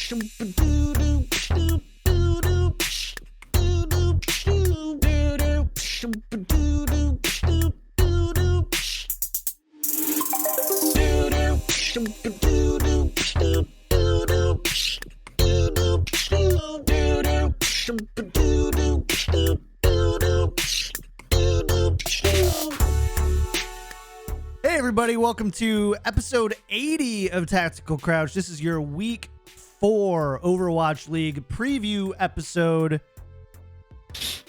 Hey everybody, welcome to episode 80 of Tactical Crouch. This is your week 4 Overwatch League preview episode.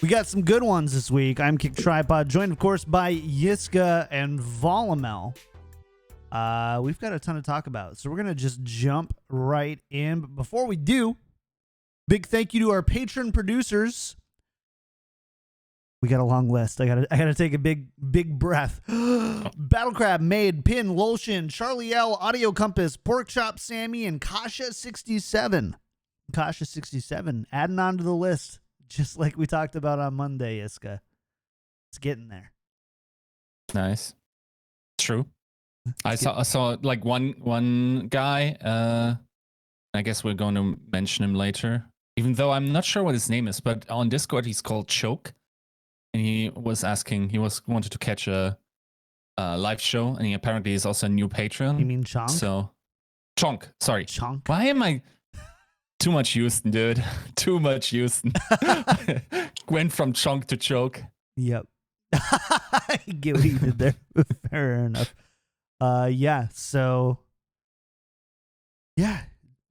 We got some good ones this week. I'm KickedTripod, joined of course by Yiska and Volamel. We've got a ton to talk about, so we're gonna just jump right in. But before we do, big thank you to our patron producers. We got a long list. I gotta take a big breath. Battlecrab, Maid, Pin, Lolshin, Charlie L, Audio Compass, Porkchop Sammy, and Kasha67. Kasha67 adding on to the list, just like we talked about on Monday, Yiska. It's getting there. Nice. True. I saw like one guy. I guess we're going to mention him later, even though I'm not sure what his name is. But on Discord, he's called Choke. And he was asking, wanted to catch a live show, and he apparently is also a new patron. You mean Chonk? So, Chonk, sorry. Chonk? Why am I... Too much Houston, dude. Too much Houston. Went from Chonk to Choke. Yep. I get what you did there. Fair enough. Yeah, so... Yeah.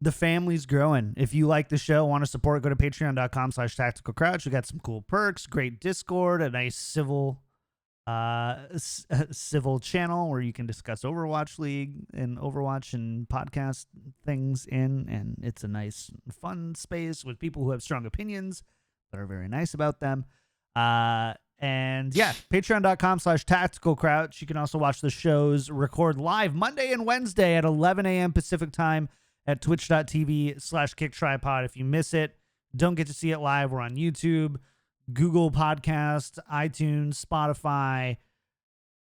The family's growing. If you like the show, want to support, go to patreon.com/tacticalcrouch. We got some cool perks, great Discord, a nice civil channel where you can discuss Overwatch League and Overwatch and podcast things in, and it's a nice, fun space with people who have strong opinions that are very nice about them. And yeah, patreon.com/tacticalcrouch. You can also watch the shows record live Monday and Wednesday at 11 a.m. Pacific time at twitch.tv/KickedTripod. If you miss it, don't get to see it live, we're on YouTube, Google Podcast, iTunes, Spotify,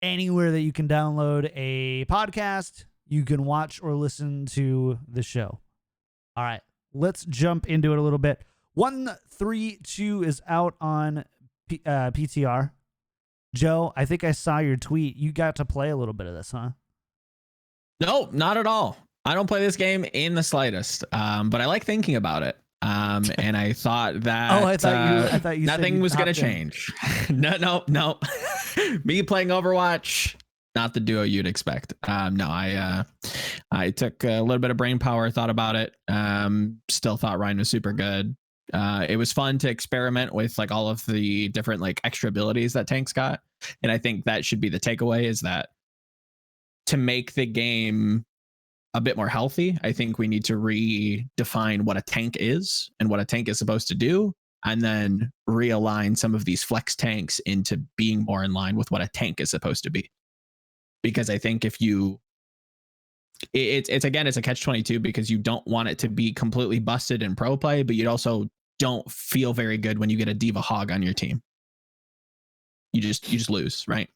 anywhere that you can download a podcast, you can watch or listen to the show. All right, let's jump into it a little bit. 132 is out on PTR. Joe, I think I saw your tweet. You got to play a little bit of this, huh? No, not at all. I don't play this game in the slightest, but I like thinking about it. And I thought that I thought you nothing was going to change. No. Me playing Overwatch, not the duo you'd expect. I took a little bit of brain power, thought about it. Still thought Ryan was super good. It was fun to experiment with like all of the different like extra abilities that tanks got. And I think that should be the takeaway, is that to make the game a bit more healthy, I think we need to redefine what a tank is and what a tank is supposed to do, and then realign some of these flex tanks into being more in line with what a tank is supposed to be. Because I think if you, it's a catch-22, because you don't want it to be completely busted in pro play, but you also don't feel very good when you get a Diva Hog on your team. You just lose, right?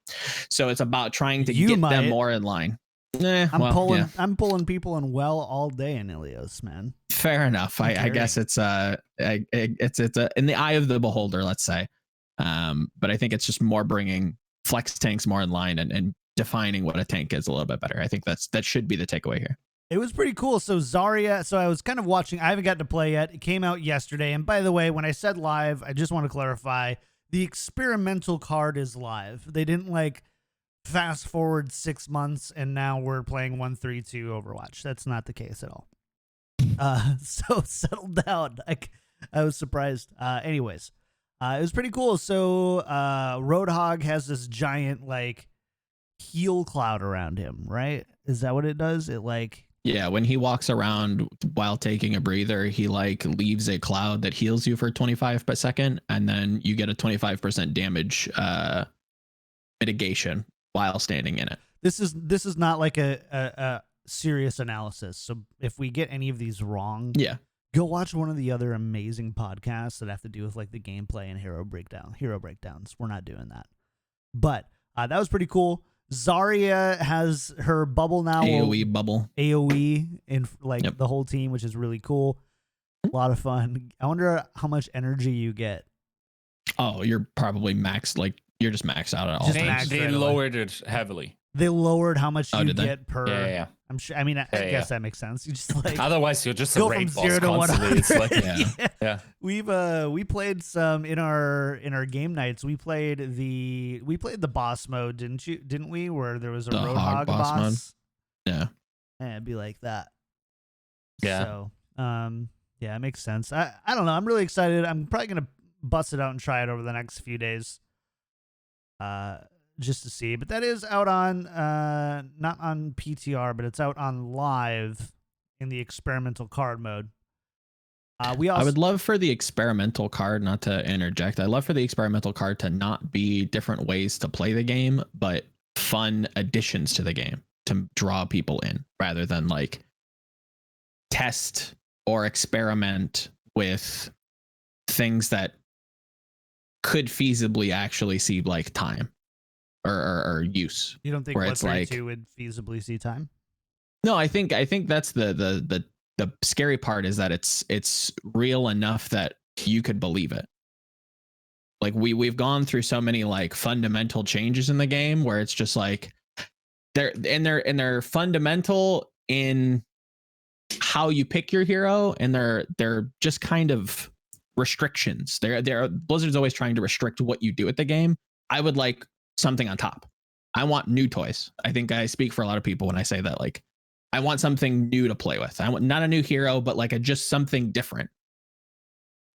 So it's about trying to get them more in line. I'm pulling people in well all day in Ilios, man. Fair enough. I guess it's in the eye of the beholder, let's say. But I think it's just more bringing flex tanks more in line and defining what a tank is a little bit better. I think that should be the takeaway here. It was pretty cool. So Zarya, I was kind of watching. I haven't gotten to play yet. It came out yesterday. And by the way, when I said live, I just want to clarify, the experimental card is live. They didn't like fast forward 6 months and now we're playing 132 Overwatch. That's not the case at all. So settle down. I was surprised. Anyways, it was pretty cool. So Roadhog has this giant like heal cloud around him, right? Is that what it does? It like... Yeah, when he walks around while taking a breather, he like leaves a cloud that heals you for 25 per second, and then you get a 25% damage mitigation while standing in it. This is not like a serious analysis. So if we get any of these wrong, go watch one of the other amazing podcasts that have to do with like the gameplay and hero breakdowns. We're not doing that. But that was pretty cool. Zarya has her bubble now. AoE bubble. AoE in like the whole team, which is really cool. A lot of fun. I wonder how much energy you get. Oh, you're probably maxed. Like you're just maxed out at all. Just They, max they right away. lowered it heavily. They lowered how much you did they? get per. Yeah. I'm sure. I mean, I Yeah, guess that makes sense. You just like Otherwise, you're just go a from raid 0 boss to constantly. 100. It's like, yeah. We played some in our game nights. We played the boss mode, didn't we? Where there was a The Roadhog hog boss mode? Yeah. And it'd be like that. Yeah. So, yeah, it makes sense. I don't know. I'm really excited. I'm probably gonna bust it out and try it over the next few days. Just to see. But that is out on not on PTR, but it's out on live in the experimental card mode. We also I would love for the experimental card, not to interject, I'd love for the experimental card to not be different ways to play the game, but fun additions to the game to draw people in rather than like test or experiment with things that could feasibly actually see like time or use. You don't think where Blood it's like 32 would feasibly see time? No, I think that's the scary part is that it's real enough that you could believe it. Like we've gone through so many like fundamental changes in the game where it's just like they're fundamental in how you pick your hero, and they're just kind of restrictions. They're Blizzard's always trying to restrict what you do at the game. I would like something on top. I want new toys. I think I speak for a lot of people when I say that. Like, I want something new to play with. I want not a new hero, but like just something different.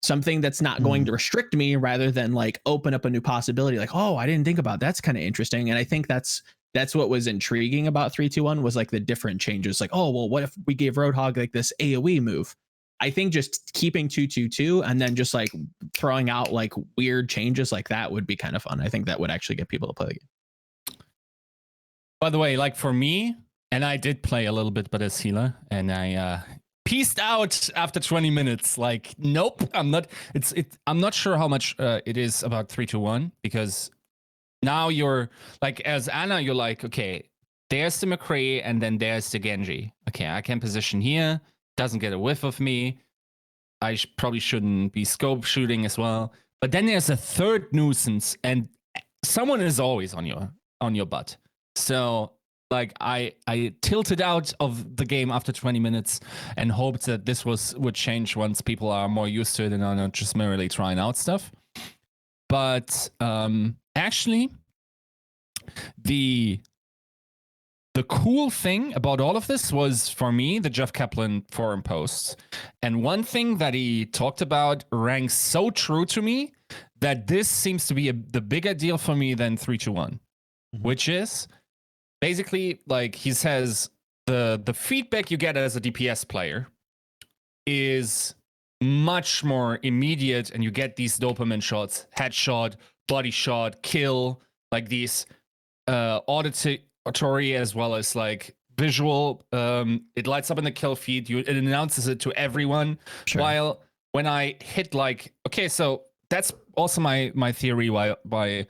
Something that's not going to restrict me rather than like open up a new possibility. Like, oh, I didn't think about that's kind of interesting. And I think that's what was intriguing about 3-2-1 was like the different changes. Like, oh, well, what if we gave Roadhog like this AoE move? I think just keeping 2-2-2 and then just like throwing out like weird changes like that would be kind of fun. I think that would actually get people to play the game. By the way, like for me, and I did play a little bit, but as healer, and I peaced out after 20 minutes. Like, nope, I'm not. I'm not sure how much it is about 3-2-1 because now you're like as Anna, you're like, okay, there's the McCree and then there's the Genji. Okay, I can position here. Doesn't get a whiff of me. I probably shouldn't be scope shooting as well. But then there's a third nuisance, and someone is always on your butt. So like I tilted out of the game after 20 minutes and hoped that this would change once people are more used to it and are not just merely trying out stuff. But actually, the cool thing about all of this was, for me, the Jeff Kaplan forum posts. And one thing that he talked about rang so true to me that this seems to be the bigger deal for me than 3-2-1, which is basically like he says the feedback you get as a DPS player is much more immediate, and you get these dopamine shots, headshot, body shot, kill, like these auditory as well as like visual. It lights up in the kill feed. It announces it to everyone. Sure. While when I hit like, okay, so that's also my theory why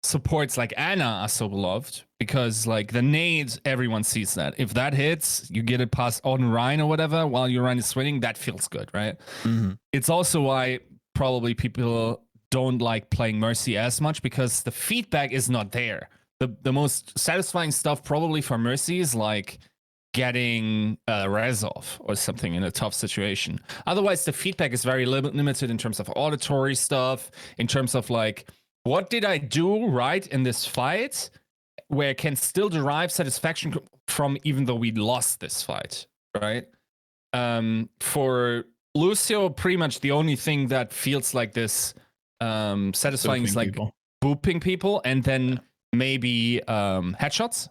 supports like Anna are so beloved, because like the nades, everyone sees that. If that hits, you get it past on Ryan or whatever while your Ryan is swinging, that feels good, right? Mm-hmm. It's also why probably people don't like playing Mercy as much, because the feedback is not there. The most satisfying stuff probably for Mercy is like getting res off or something in a tough situation. Otherwise, the feedback is very limited in terms of auditory stuff, in terms of like, what did I do right in this fight where I can still derive satisfaction from, even though we lost this fight, right? For Lucio, pretty much the only thing that feels like this satisfying is like booping people, and then maybe headshots.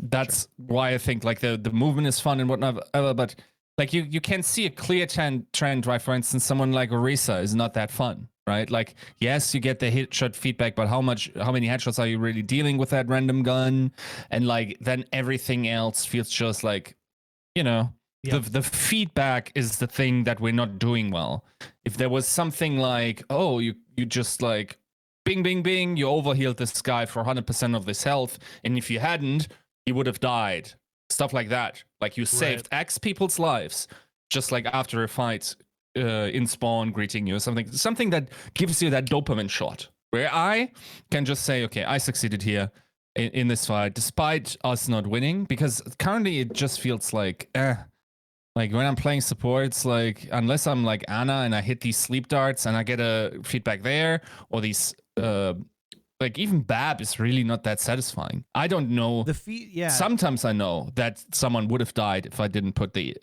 That's why I think like the movement is fun and whatnot, but like you can see a clear trend, right? For instance, someone like Orisa is not that fun, right? Like, yes, you get the headshot feedback, but how many headshots are you really dealing with that random gun? And like then everything else feels just like, you know, the feedback is the thing that we're not doing well. If there was something like, oh, you just like bing, bing, bing, you overhealed this guy for 100% of this health, and if you hadn't, he would have died. Stuff like that. Like you saved X people's lives just like after a fight in spawn greeting you or something that gives you that dopamine shot where I can just say, okay, I succeeded here in this fight despite us not winning, because currently it just feels like like when I'm playing support, it's like unless I'm like Anna and I hit these sleep darts and I get a feedback there, or these like even Bab is really not that satisfying. I don't know. Sometimes I know that someone would have died if I didn't put the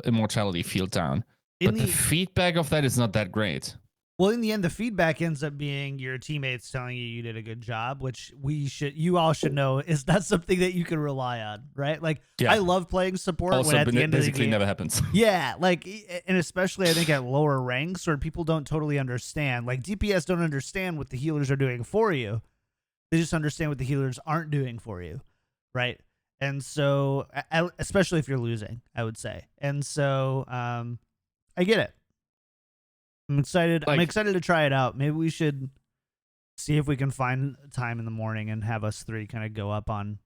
immortality field down. But the feedback of that is not that great. Well, in the end, the feedback ends up being your teammates telling you did a good job, which you all should know is not something that you can rely on, right? Like, I love playing support. Also, when at the end basically of the game, never happens. Yeah, like, and especially I think at lower ranks where people don't totally understand. Like, DPS don't understand what the healers are doing for you. They just understand what the healers aren't doing for you, right? And so, especially if you're losing, I would say. And so, I get it. I'm excited. I'm excited to try it out. Maybe we should see if we can find time in the morning and have us three kind of go up on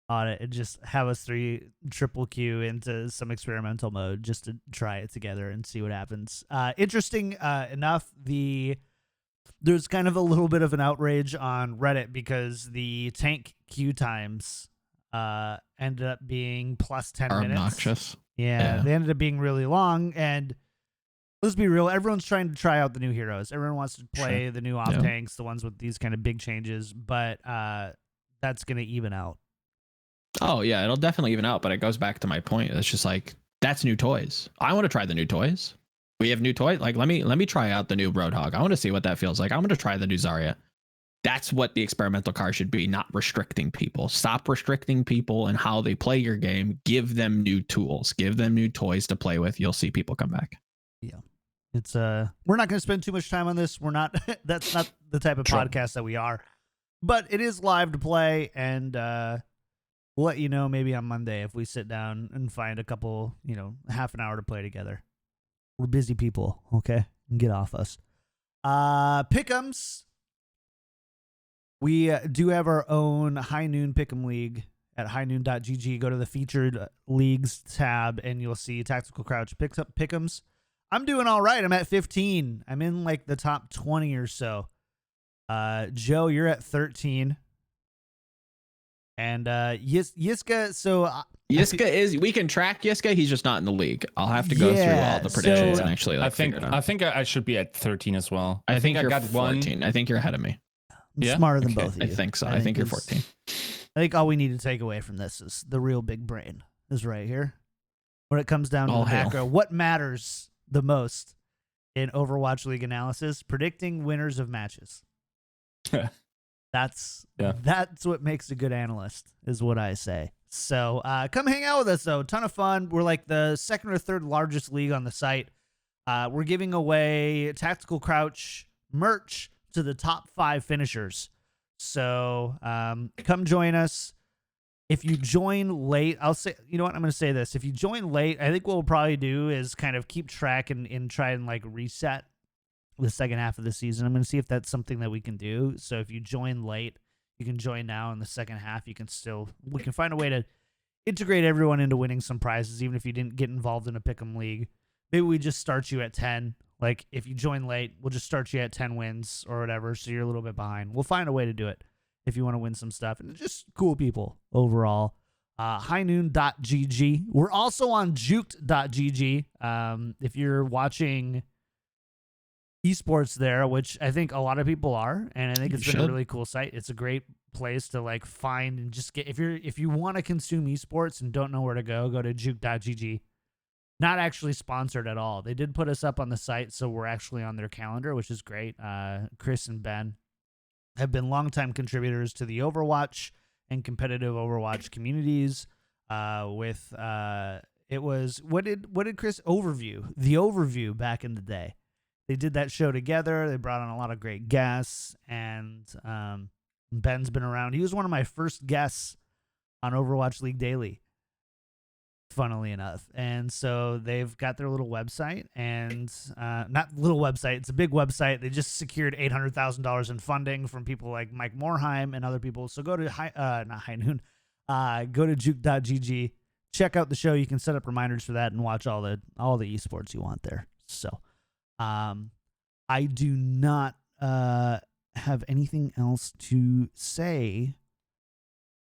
it and just have us three triple queue into some experimental mode just to try it together and see what happens. Interesting enough, there's kind of a little bit of an outrage on Reddit because the tank queue times ended up being plus 10 minutes. Obnoxious. Yeah, they ended up being really long, and let's be real, everyone's trying to try out the new heroes. Everyone wants to play the new off tanks, the ones with these kind of big changes, but that's going to even out. Oh, yeah, it'll definitely even out, but it goes back to my point. It's just like, that's new toys. I want to try the new toys. We have new toys. Like, let me try out the new Roadhog. I want to see what that feels like. I'm going to try the new Zarya. That's what the experimental car should be, not restricting people. Stop restricting people and how they play your game. Give them new tools. Give them new toys to play with. You'll see people come back. Yeah. It's we're not going to spend too much time on this. We're not that's not the type of podcast that we are. But it is live to play, and we'll let you know maybe on Monday if we sit down and find a couple, half an hour to play together. We're busy people, okay? Get off us. Pick'ems. We do have our own High Noon Pick'em League at highnoon.gg. Go to the featured leagues tab, and you'll see Tactical Crouch Pick'ems. I'm doing all right. I'm at 15. I'm in like the top 20 or so. Joe, you're at 13. And Yiska, so Yiska we can track Yiska. He's just not in the league. I'll have to go through all the predictions and actually I think I should be at 13 as well. I think I got 14. I think you're ahead of me. I'm smarter than both of you. I think so. I think you're 14. I think all we need to take away from this is the real big brain is right here. When it comes down to the macro, what matters the most in Overwatch League analysis? Predicting winners of matches. That's what makes a good analyst, is what I say. So come hang out with us, though. Ton of fun. We're like the second or third largest league on the site. We're giving away Tactical Crouch merch to the top 5 finishers. So come join us. If you join late, I'll say, you know what? I'm going to say this. If you join late, I think what we'll probably do is kind of keep track and try and like reset the second half of the season. I'm going to see if that's something that we can do. So if you join late, you can join now. In the second half, we can find a way to integrate everyone into winning some prizes, even if you didn't get involved in a pick'em league. Maybe we just start you at 10. Like if you join late, we'll just start you at 10 wins or whatever. So you're a little bit behind. We'll find a way to do it if you want to win some stuff. And just cool people overall. Highnoon.gg. We're also on juked.gg. If you're watching esports there, which I think a lot of people are, and I think it's been a really cool site. It's a great place to like find and just get, if you want to consume esports and don't know where to go to juke.gg. Not actually sponsored at all. They did put us up on the site, so we're actually on their calendar, which is great. Chris and Ben have been longtime contributors to the Overwatch and competitive Overwatch communities. It was what did Chris Overview? The Overview back in the day. They did that show together. They brought on a lot of great guests, and Ben's been around. He was one of my first guests on Overwatch League Daily, funnily enough. And so they've got their little website, and not little website, it's a big website. They just secured $800,000 in funding from people like Mike Morheim and other people. So go to go to juke.gg, check out the show. You can set up reminders for that and watch all the esports you want there. So, I do not have anything else to say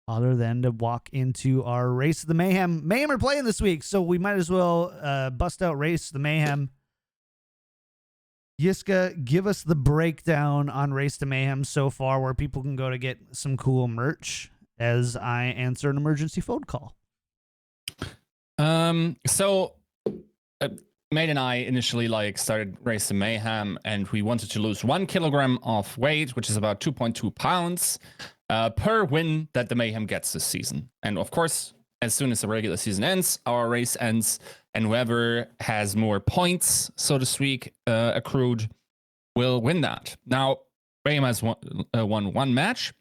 other than to walk into our Race of the Mayhem. Mayhem are playing this week, so we might as well bust out Race of the Mayhem. Yiska, give us the breakdown on Race to Mayhem so far, where people can go to get some cool merch as I answer an emergency phone call. So Mate and I initially started Race to Mayhem, and we wanted to lose 1 kilogram of weight, which is about 2.2 pounds per win that the Mayhem gets this season. And of course, as soon as the regular season ends, our race ends, and whoever has more points, so to speak, accrued, will win that. Now, Mayhem has won one match,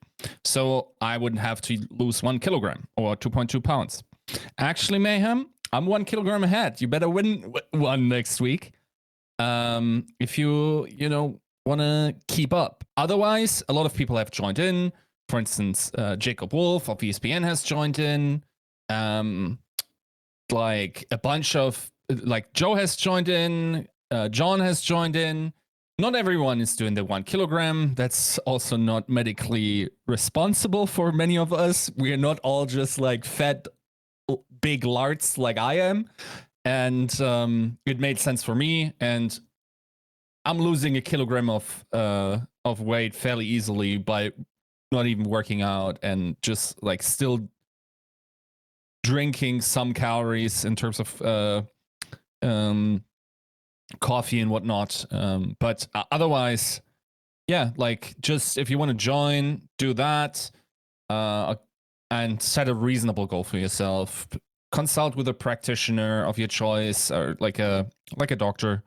so I would have to lose 1 kilogram or 2.2 pounds. Actually, Mayhem, I'm 1 kilogram ahead. You better win one next week. If you want to keep up. Otherwise, a lot of people have joined in. For instance, Jacob Wolf of ESPN has joined in. A bunch of Joe has joined in. John has joined in. Not everyone is doing the 1 kilogram. That's also not medically responsible for many of us. We're not all just fat big larts like I am. And it made sense for me. And I'm losing 1 kilogram of weight fairly easily by not even working out and just still drinking some calories in terms of coffee and whatnot. But otherwise, yeah, just if you want to join, do that, and set a reasonable goal for yourself. Consult with a practitioner of your choice, or like a doctor,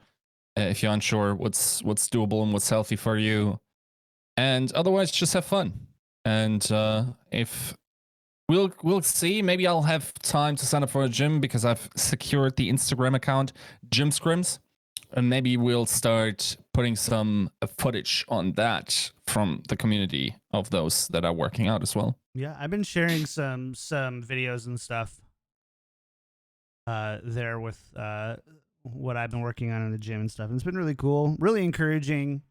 if you're unsure what's doable and what's healthy for you. And otherwise, just have fun. And if we'll see, maybe I'll have time to sign up for a gym because I've secured the Instagram account, Gym Scrims. And maybe we'll start putting some footage on that from the community of those that are working out as well. Yeah, I've been sharing some videos and stuff there with what I've been working on in the gym and stuff. And it's been really cool, really encouraging.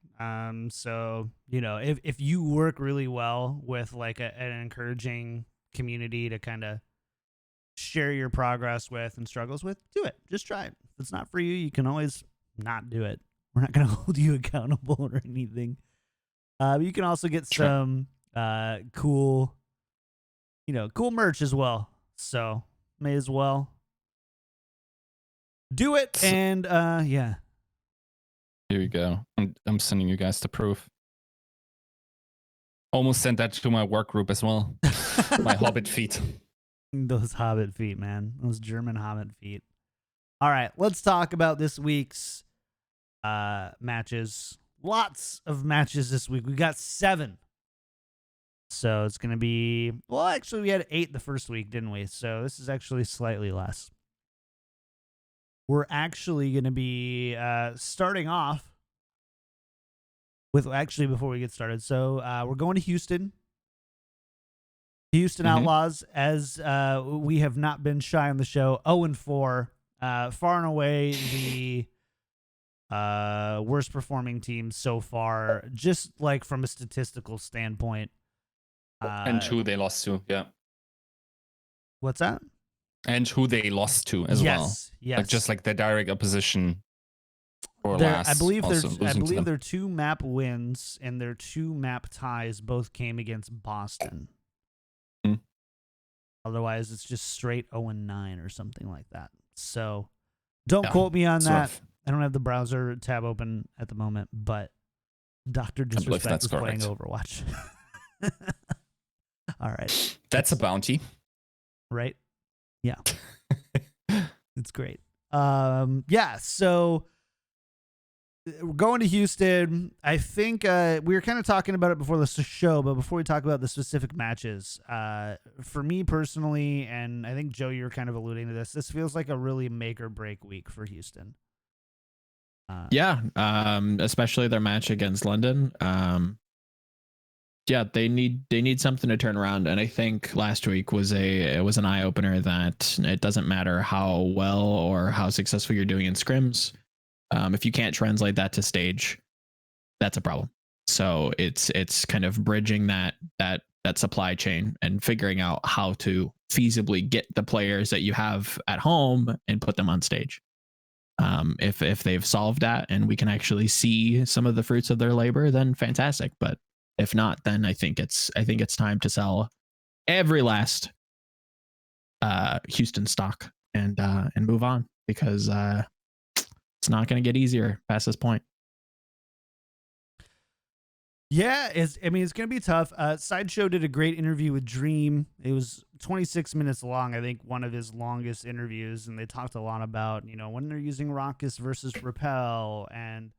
So, if you work really well with an encouraging community to kind of share your progress with and struggles with, do it. Just try it. If it's not for you, you can always not do it. We're not going to hold you accountable or anything. But you can also get some cool merch as well. So may as well do it. And yeah. Here we go. I'm sending you guys the proof. Almost sent that to my work group as well. My Hobbit feet. Those Hobbit feet, man. Those German Hobbit feet. All right, let's talk about this week's matches. Lots of matches this week. We got 7. So it's going to be... Well, actually, we had 8 the first week, didn't we? So this is actually slightly less. We're actually going to be starting off with... Actually, before we get started. So we're going to Houston. Houston Outlaws, as we have not been shy on the show, 0-4. Far and away the worst performing team so far, just from a statistical standpoint. And who they lost to, yeah. What's that? And who they lost to as well. Yes. Just the direct opposition. I believe their 2 map wins and their 2 map ties both came against Boston. Otherwise, it's just straight 0-9 or something like that. So don't quote me on that. Rough. I don't have the browser tab open at the moment, but Dr. Disrespect is playing Overwatch. All right. That's a bounty. Right? Yeah. It's great. Yeah, so we're going to Houston. I think we were kind of talking about it before the show, but before we talk about the specific matches, for me personally, and I think, Joe, you're kind of alluding to this feels like a really make or break week for Houston. Yeah, especially their match against London. yeah, they need something to turn around, and I think last week was an eye opener that it doesn't matter how well or how successful you're doing in scrims, if you can't translate that to stage, that's a problem. So it's kind of bridging that supply chain and figuring out how to feasibly get the players that you have at home and put them on stage. If they've solved that and we can actually see some of the fruits of their labor, then fantastic. But if not, then I think it's time to sell every last Houston stock and move on, because it's not going to get easier past this point. Yeah, it's going to be tough. Sideshow did a great interview with Dream. It was 26 minutes long, I think one of his longest interviews, and they talked a lot about, when they're using Raucous versus Repel, and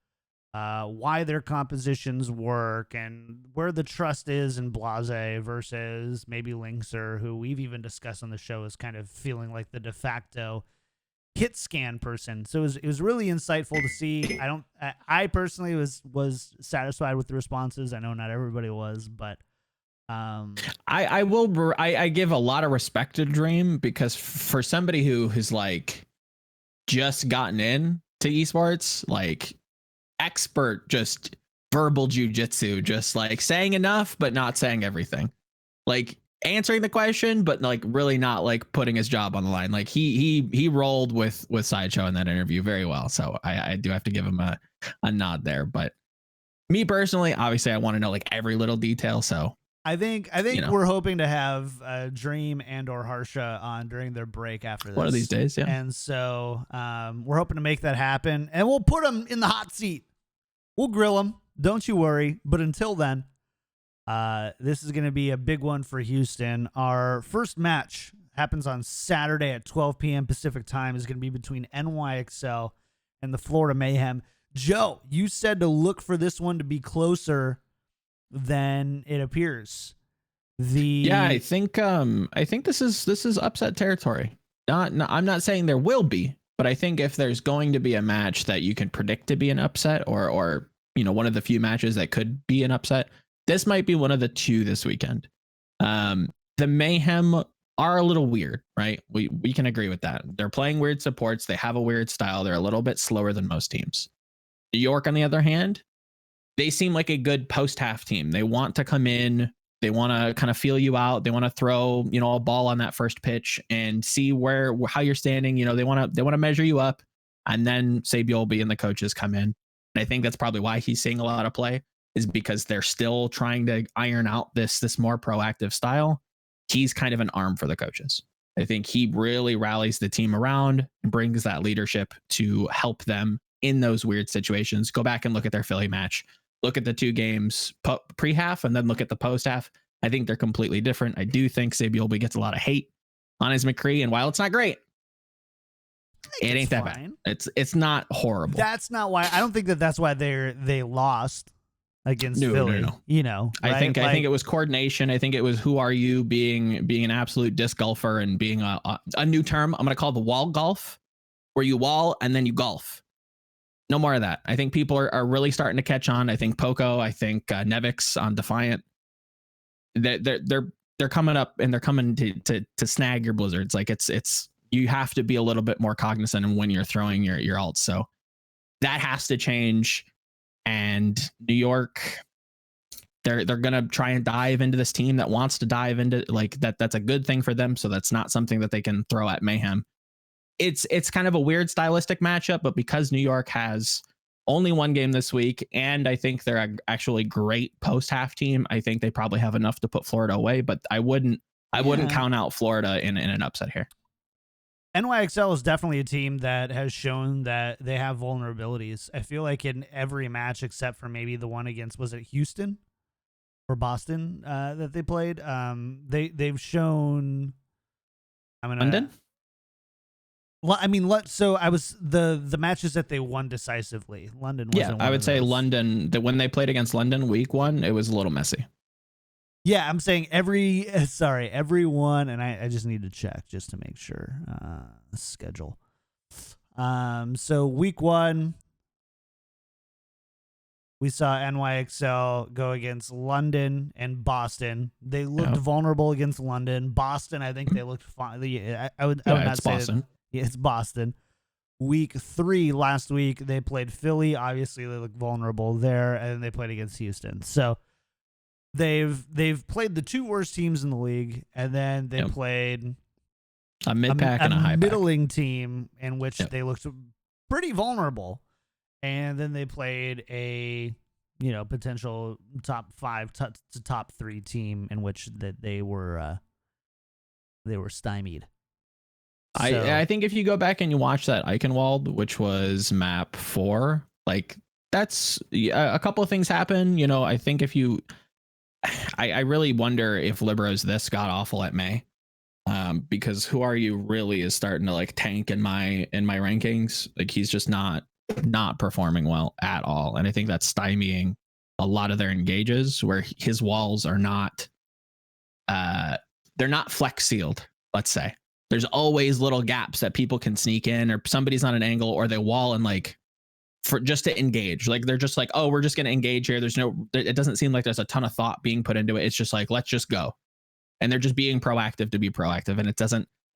why their compositions work, and where the trust is in Blase versus maybe Linkser, who we've even discussed on the show as kind of feeling like the de facto hit scan person. So it was really insightful to see. I personally was satisfied with the responses. I know not everybody was, but I give a lot of respect to Dream, because for somebody who's like just gotten in to esports, like expert, just verbal jujitsu, just like saying enough but not saying everything, like answering the question but like really not like putting his job on the line. Like he rolled with Sideshow in that interview very well, so I do have to give him a nod there. But me personally, obviously I want to know like every little detail, so I think we're hoping to have Dream and or Harsha on during their break after this one of these days, yeah. And so we're hoping to make that happen, and we'll put them in the hot seat. We'll grill them, don't you worry. But until then, this is going to be a big one for Houston. Our first match happens on Saturday at 12 p.m. Pacific time. Is going to be between NYXL and the Florida Mayhem. Joe, you said to look for this one to be closer than it appears. I think this is upset territory. I'm not saying there will be, but I think if there's going to be a match that you can predict to be an upset, or one of the few matches that could be an upset, this might be one of the two this weekend. The Mayhem are a little weird, right? We can agree with that. They're playing weird supports. They have a weird style. They're a little bit slower than most teams. New York, on the other hand, they seem like a good post-half team. They want to come in. They want to kind of feel you out. They want to throw, a ball on that first pitch and see how you're standing. They want to measure you up, and then Sabiolbe and the coaches come in. And I think that's probably why he's seeing a lot of play, is because they're still trying to iron out this more proactive style. He's kind of an arm for the coaches. I think he really rallies the team around and brings that leadership to help them in those weird situations. Go back and look at their Philly match. Look at the two games pre-half and then look at the post-half. I think they're completely different. I do think Sabiolbe gets a lot of hate on his McCree, and while it's not great, it ain't that bad. It's not horrible. That's not why. I don't think that's why they lost against Philly. No. I right? think it was coordination. I think it was who are you being an absolute disc golfer and being a new term I'm going to call the wall golf, where you wall and then you golf. No more of that. I think people are really starting to catch on. I think Poco, I think Nevix on Defiant, they're coming up, and they're coming to snag your blizzards. Like it's you have to be a little bit more cognizant of when you're throwing your ults. So that has to change. And New York, they're gonna try and dive into this team that wants to dive into like that. That's a good thing for them. So that's not something that they can throw at Mayhem. It's kind of a weird stylistic matchup, but because New York has only one game this week, and I think they're actually great post-half team, I think they probably have enough to put Florida away, but I wouldn't count out Florida in an upset here. NYXL is definitely a team that has shown that they have vulnerabilities. I feel like in every match except for maybe the one against, was it Houston or Boston that they played? They've shown. London? Well, I mean, so I was the matches that they won decisively. London wasn't. Yeah, I would say those. London. That when they played against London week 1, it was a little messy. Yeah, I'm saying everyone, and I just need to check just to make sure. Schedule. So week 1, We saw NYXL go against London and Boston. They looked vulnerable against London. Boston, I think they looked fine. I would not it's say Boston. It's Boston. Week 3 last week, they played Philly. Obviously, they look vulnerable there, and they played against Houston. So they've played the 2 worst teams in the league, and then they played a mid-pack and a high-pack. middling team in which they looked pretty vulnerable. And then they played a potential top 5 to top 3 team in which that they were stymied. So, I think if you go back and you watch that Eichenwald, which was map 4, like that's a couple of things happen. I think if you, I really wonder if Libera's this god awful at May, because who are you really is starting to like tank in my rankings. Like he's just not performing well at all, and I think that's stymieing a lot of their engages where his walls are not they're not flex sealed. Let's say there's always little gaps that people can sneak in, or somebody's on an angle, or they wall and like for just to engage. Like they're just like, oh, we're just gonna engage here. It doesn't seem like there's a ton of thought being put into it. It's just like, let's just go, and they're just being proactive to be proactive, and it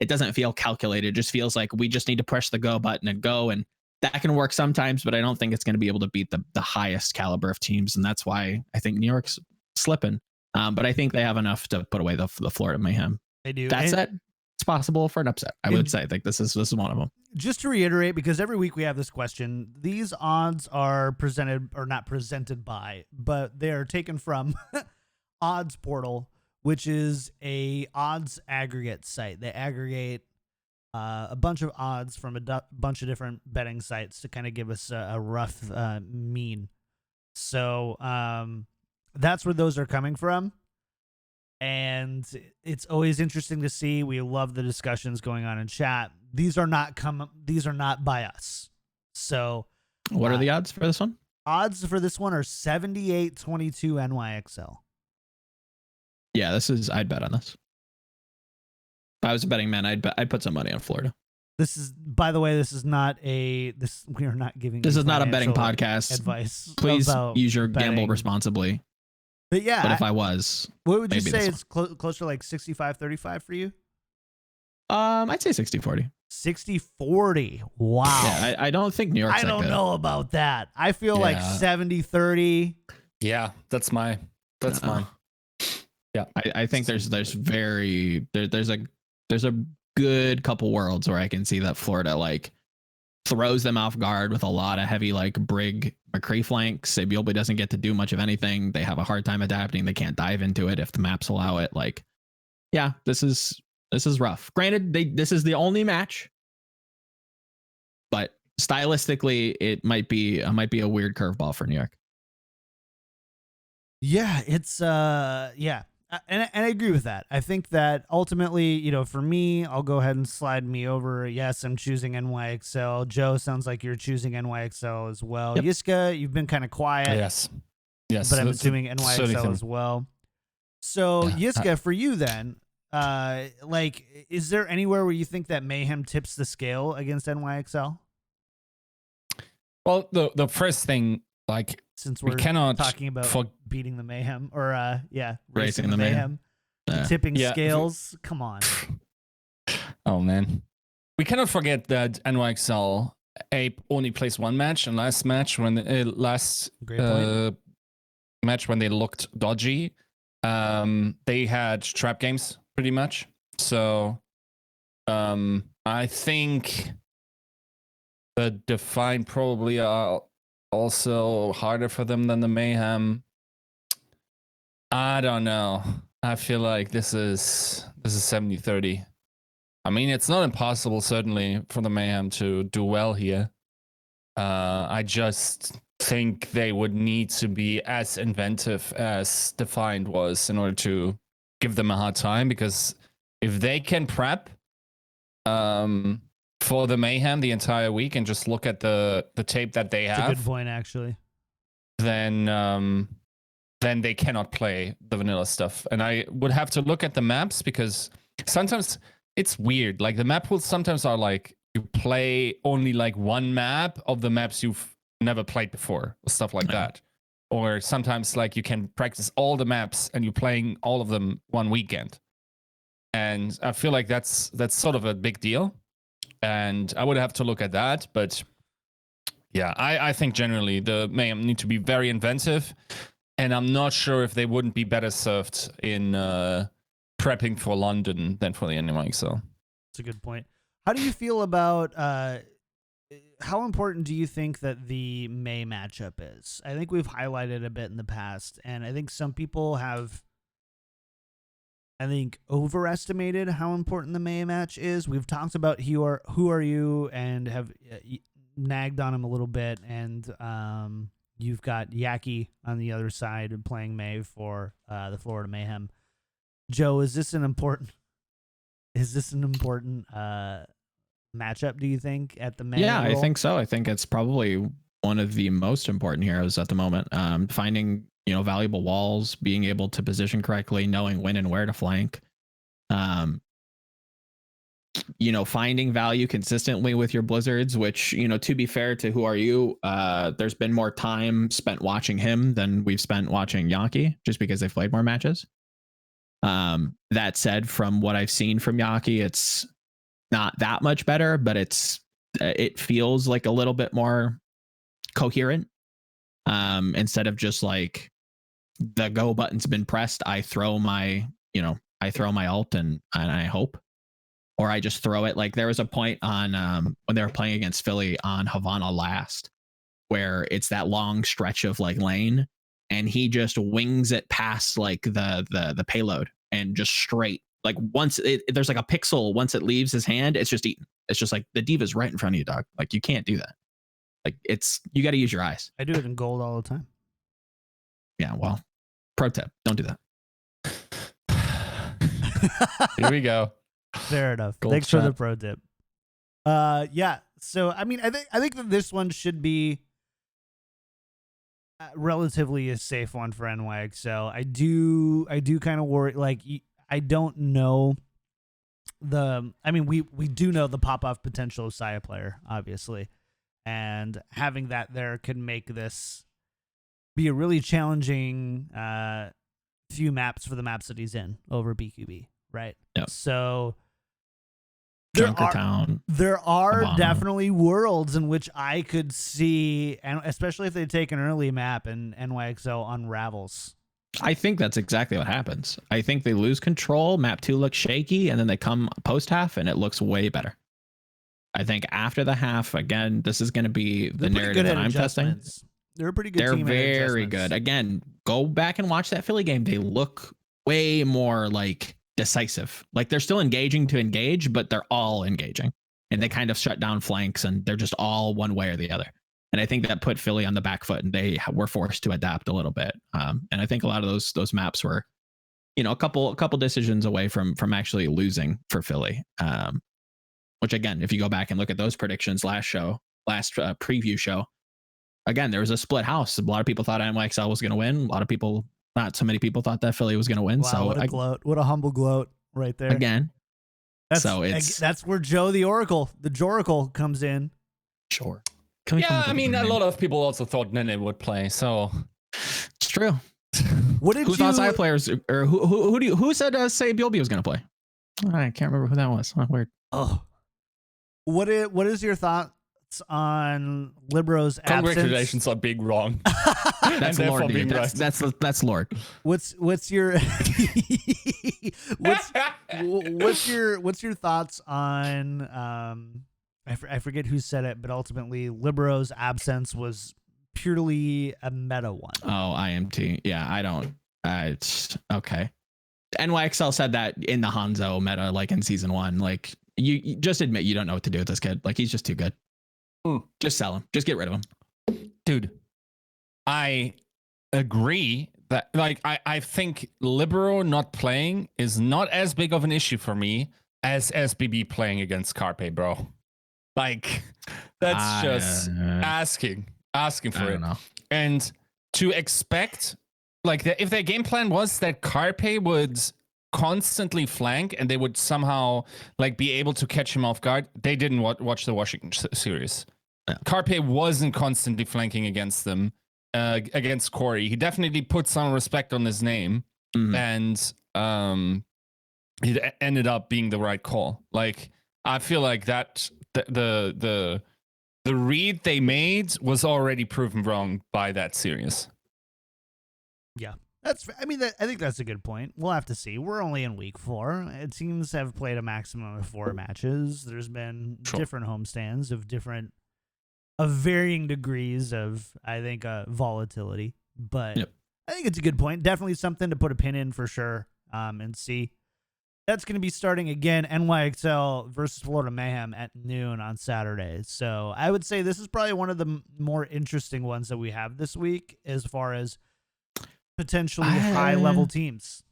doesn't feel calculated. It just feels like we just need to push the go button and go, and that can work sometimes, but I don't think it's going to be able to beat the highest caliber of teams, and that's why I think New York's slipping. But I think they have enough to put away the Florida Mayhem. They do. That's it. It's possible for an upset. I would say. I think this is one of them. Just to reiterate, because every week we have this question, these odds are not presented by, but they are taken from Odds Portal, which is a odds aggregate site. They aggregate a bunch of odds from a bunch of different betting sites to kind of give us a rough mean. So that's where those are coming from. And it's always interesting to see. We love the discussions going on in chat. These are not by us. So what are the odds for this one? Odds for this one are 78-22 NYXL. Yeah, I'd bet on this. If I was a betting man, I'd put some money on Florida. This is, by the way, we are not giving. This is not a betting podcast. Advice. Please use your betting. gamble responsibly. But yeah, but if I was, what would you say? It's closer to like 65-35 for you? I'd say 60-40. 60-40. Wow. Yeah, I don't think New York's I don't know about that. I feel like 70-30. Yeah, that's mine. Yeah, I think there's a good couple worlds where I can see that Florida like throws them off guard with a lot of heavy like Brig McCree flanks. Sabiobi doesn't get to do much of anything. They have a hard time adapting. They can't dive into it if the maps allow it. Like, yeah, this is rough. Granted, this is the only match, but stylistically, it might be a weird curveball for New York. Yeah, it's yeah. And I agree with that. I think that ultimately, for me, I'll go ahead and slide me over. Yes, I'm choosing NYXL. Joe, sounds like you're choosing NYXL as well. Yep. Yiska, you've been kind of quiet. Yes. But I'm assuming NYXL as well. So, Yiska, for you then, is there anywhere where you think that Mayhem tips the scale against NYXL? Well, the first thing, like, since we're talking about beating the Mayhem or racing the Mayhem. Tipping scales, come on. Oh man, we cannot forget that NYXL only plays one match, and last match when match when they looked dodgy, they had trap games pretty much. So I think the Define probably are also harder for them than the Mayhem. I don't know. I feel like this is 70-30. I mean, it's not impossible, certainly, for the Mayhem to do well here. I just think they would need to be as inventive as Defiant was in order to give them a hard time, because if they can prep for the Mayhem the entire week and just look at the tape that they have. That's a good point, actually. Then they cannot play the vanilla stuff. And I would have to look at the maps, because sometimes it's weird. Like the map pools sometimes are like you play only like one map of the maps you've never played before, or stuff like that. or sometimes like you can practice all the maps and you're playing all of them one weekend. And I feel like that's sort of a big deal. And I would have to look at that. But yeah, I think generally the Mayhem need to be very inventive. And I'm not sure if they wouldn't be better served in prepping for London than for the NYXL. That's a good point. How do you feel about how important do you think that the May matchup is? I think we've highlighted a bit in the past, and I think some people have, overestimated how important the May match is. We've talked about who are you, and have nagged on him a little bit, and you've got Yaki on the other side playing May for the Florida Mayhem. Joe, is this an important matchup, do you think, at the May? Yeah, I think so. I think it's probably one of the most important heroes at the moment. Finding, valuable walls, being able to position correctly, knowing when and where to flank. Finding value consistently with your blizzards, which, to be fair to who are you, there's been more time spent watching him than we've spent watching Yaki, just because they've played more matches. That said, from what I've seen from Yaki, it's not that much better, but it feels like a little bit more coherent. Instead of just like the go button's been pressed, I throw my ult and I hope, or I just throw it. Like there was a point on when they were playing against Philly on Havana last, where it's that long stretch of like lane, and he just wings it past like the payload and just straight. Like once there's like a pixel, once it leaves his hand, it's just eaten. It's just like the diva's right in front of you, dog. Like you can't do that. Like you got to use your eyes. I do it in gold all the time. Yeah, well, pro tip, don't do that. Here we go. Fair enough. Gold Thanks shot. for the pro tip. Yeah. So I think that this one should be relatively a safe one for NYXL. I do kind of worry. Like I don't know we do know the pop-off potential of Saya player, obviously. And having that there could make this be a really challenging few maps for the maps that he's in over BQB, right? Yep. So there are Havana. definitely worlds in which I could see, and especially if they take an early map and NYXL unravels. I think that's exactly what happens. I think they lose control, map 2 looks shaky, and then they come post half and it looks way better. I think after the half, again, this is going to be the narrative that I'm testing. They're a pretty good They're team. very good. Again, go back and watch that Philly game. They look way more like decisive. Like they're still engaging to engage, but they're all engaging. And they kind of shut down flanks, and they're just all one way or the other. And I think that put Philly on the back foot, and they were forced to adapt a little bit. And I think a lot of those maps were, a couple decisions away from actually losing for Philly. Which again, if you go back and look at those predictions last preview show, again, there was a split house. A lot of people thought NYXL was going to win. A lot of people, not so many people, thought that Philly was going to win. Wow, so what a humble gloat right there. Again, that's where Joe the Joracle comes in. Sure. Yeah, I mean, a lot of people also thought Nene would play, so it's true. Who thought Saya players, or who said say Bilby was going to play? I can't remember who that was. Oh, weird. Oh, what is your thoughts on Libro's absence? Congratulations on being wrong. That's Lord, dude. That's Lord. What's your what's your thoughts on I forget who said it, but ultimately Libro's absence was purely a meta one. Oh, IMT. Yeah, it's okay. NYXL said that in the Hanzo meta, like in season 1. Like you just admit you don't know what to do with this kid. Like he's just too good. Just sell him. Just get rid of him. Dude, I agree that I think Libero not playing is not as big of an issue for me as SBB playing against Carpe, bro. Like that's just asking for it. Know. And to expect like if their game plan was that Carpe would constantly flank and they would somehow like be able to catch him off guard, they didn't watch the Washington series. Yeah. Carpe wasn't constantly flanking against them. against Corey. He definitely put some respect on his name, and it ended up being the right call. Like, I feel like that the read they made was already proven wrong by that series. Yeah. I think that's a good point. We'll have to see. We're only in week 4. It seems to have played a maximum of 4 matches. There's been different homestands of varying degrees of, I think, volatility. But I think it's a good point. Definitely something to put a pin in for sure, and see. That's going to be starting again, NYXL versus Florida Mayhem at noon on Saturday. So I would say this is probably one of the more interesting ones that we have this week as far as potentially high-level teams.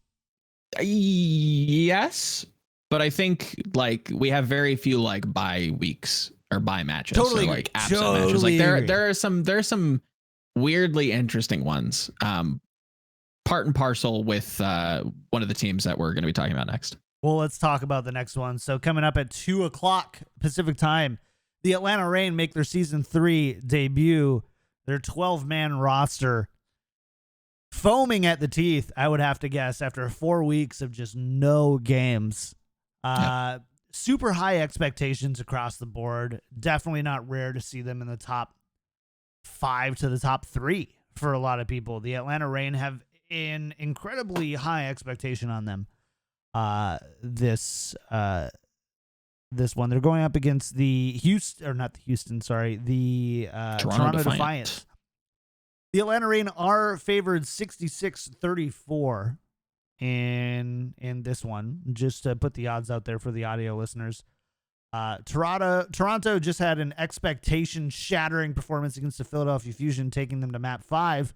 Yes, but I think like we have very few like bye weeks or bye matches. Totally, or, like absent matches. Like there are some weirdly interesting ones. Part and parcel with one of the teams that we're going to be talking about next. Well, let's talk about the next one. So coming up at 2:00 Pacific time, the Atlanta Reign make their season 3 debut. Their 12-man roster foaming at the teeth, I would have to guess, after 4 weeks of just no games. Super high expectations across the board. Definitely not rare to see them in the top 5 to the top 3 for a lot of people. The Atlanta Reign have an incredibly high expectation on them. This one, they're going up against the Toronto Defiance. The Atlanta Reign are favored 66-34 in this one, just to put the odds out there for the audio listeners. Toronto just had an expectation-shattering performance against the Philadelphia Fusion, taking them to map 5,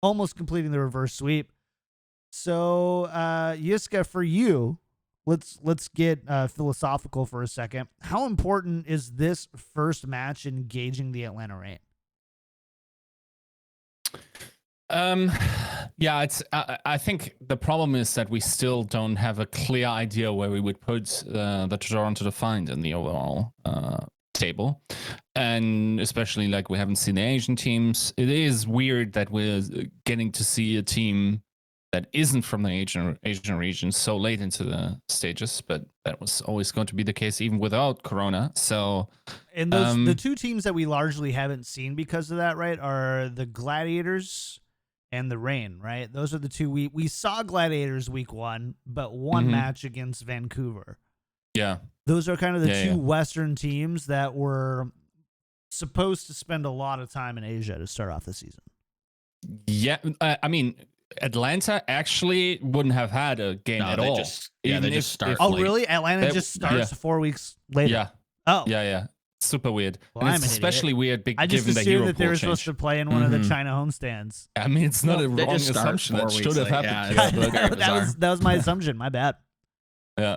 almost completing the reverse sweep. So, Yiska, for you, let's get philosophical for a second. How important is this first match engaging the Atlanta Reign? I think the problem is that we still don't have a clear idea where we would put the Toronto Defiant in the overall table, and especially like we haven't seen the Asian teams. It is weird that we're getting to see a team that isn't from the Asian region so late into the stages, but that was always going to be the case even without Corona. So, and those the two teams that we largely haven't seen because of that, right, are the Gladiators and the Reign, right? Those are the two we saw Gladiators week 1, but one match against Vancouver. Yeah. Those are kind of the two Western teams that were supposed to spend a lot of time in Asia to start off the season. Yeah, I mean, Atlanta actually wouldn't have had a game at all. They just start. Oh, really? Atlanta just starts 4 weeks later? Yeah. Oh. Yeah. Super weird. Well, and it's especially weird I just given the assumed hero that they were supposed to play in one of the China homestands. I mean, it's not a wrong assumption. That should have happened. That was my assumption. My bad. Yeah.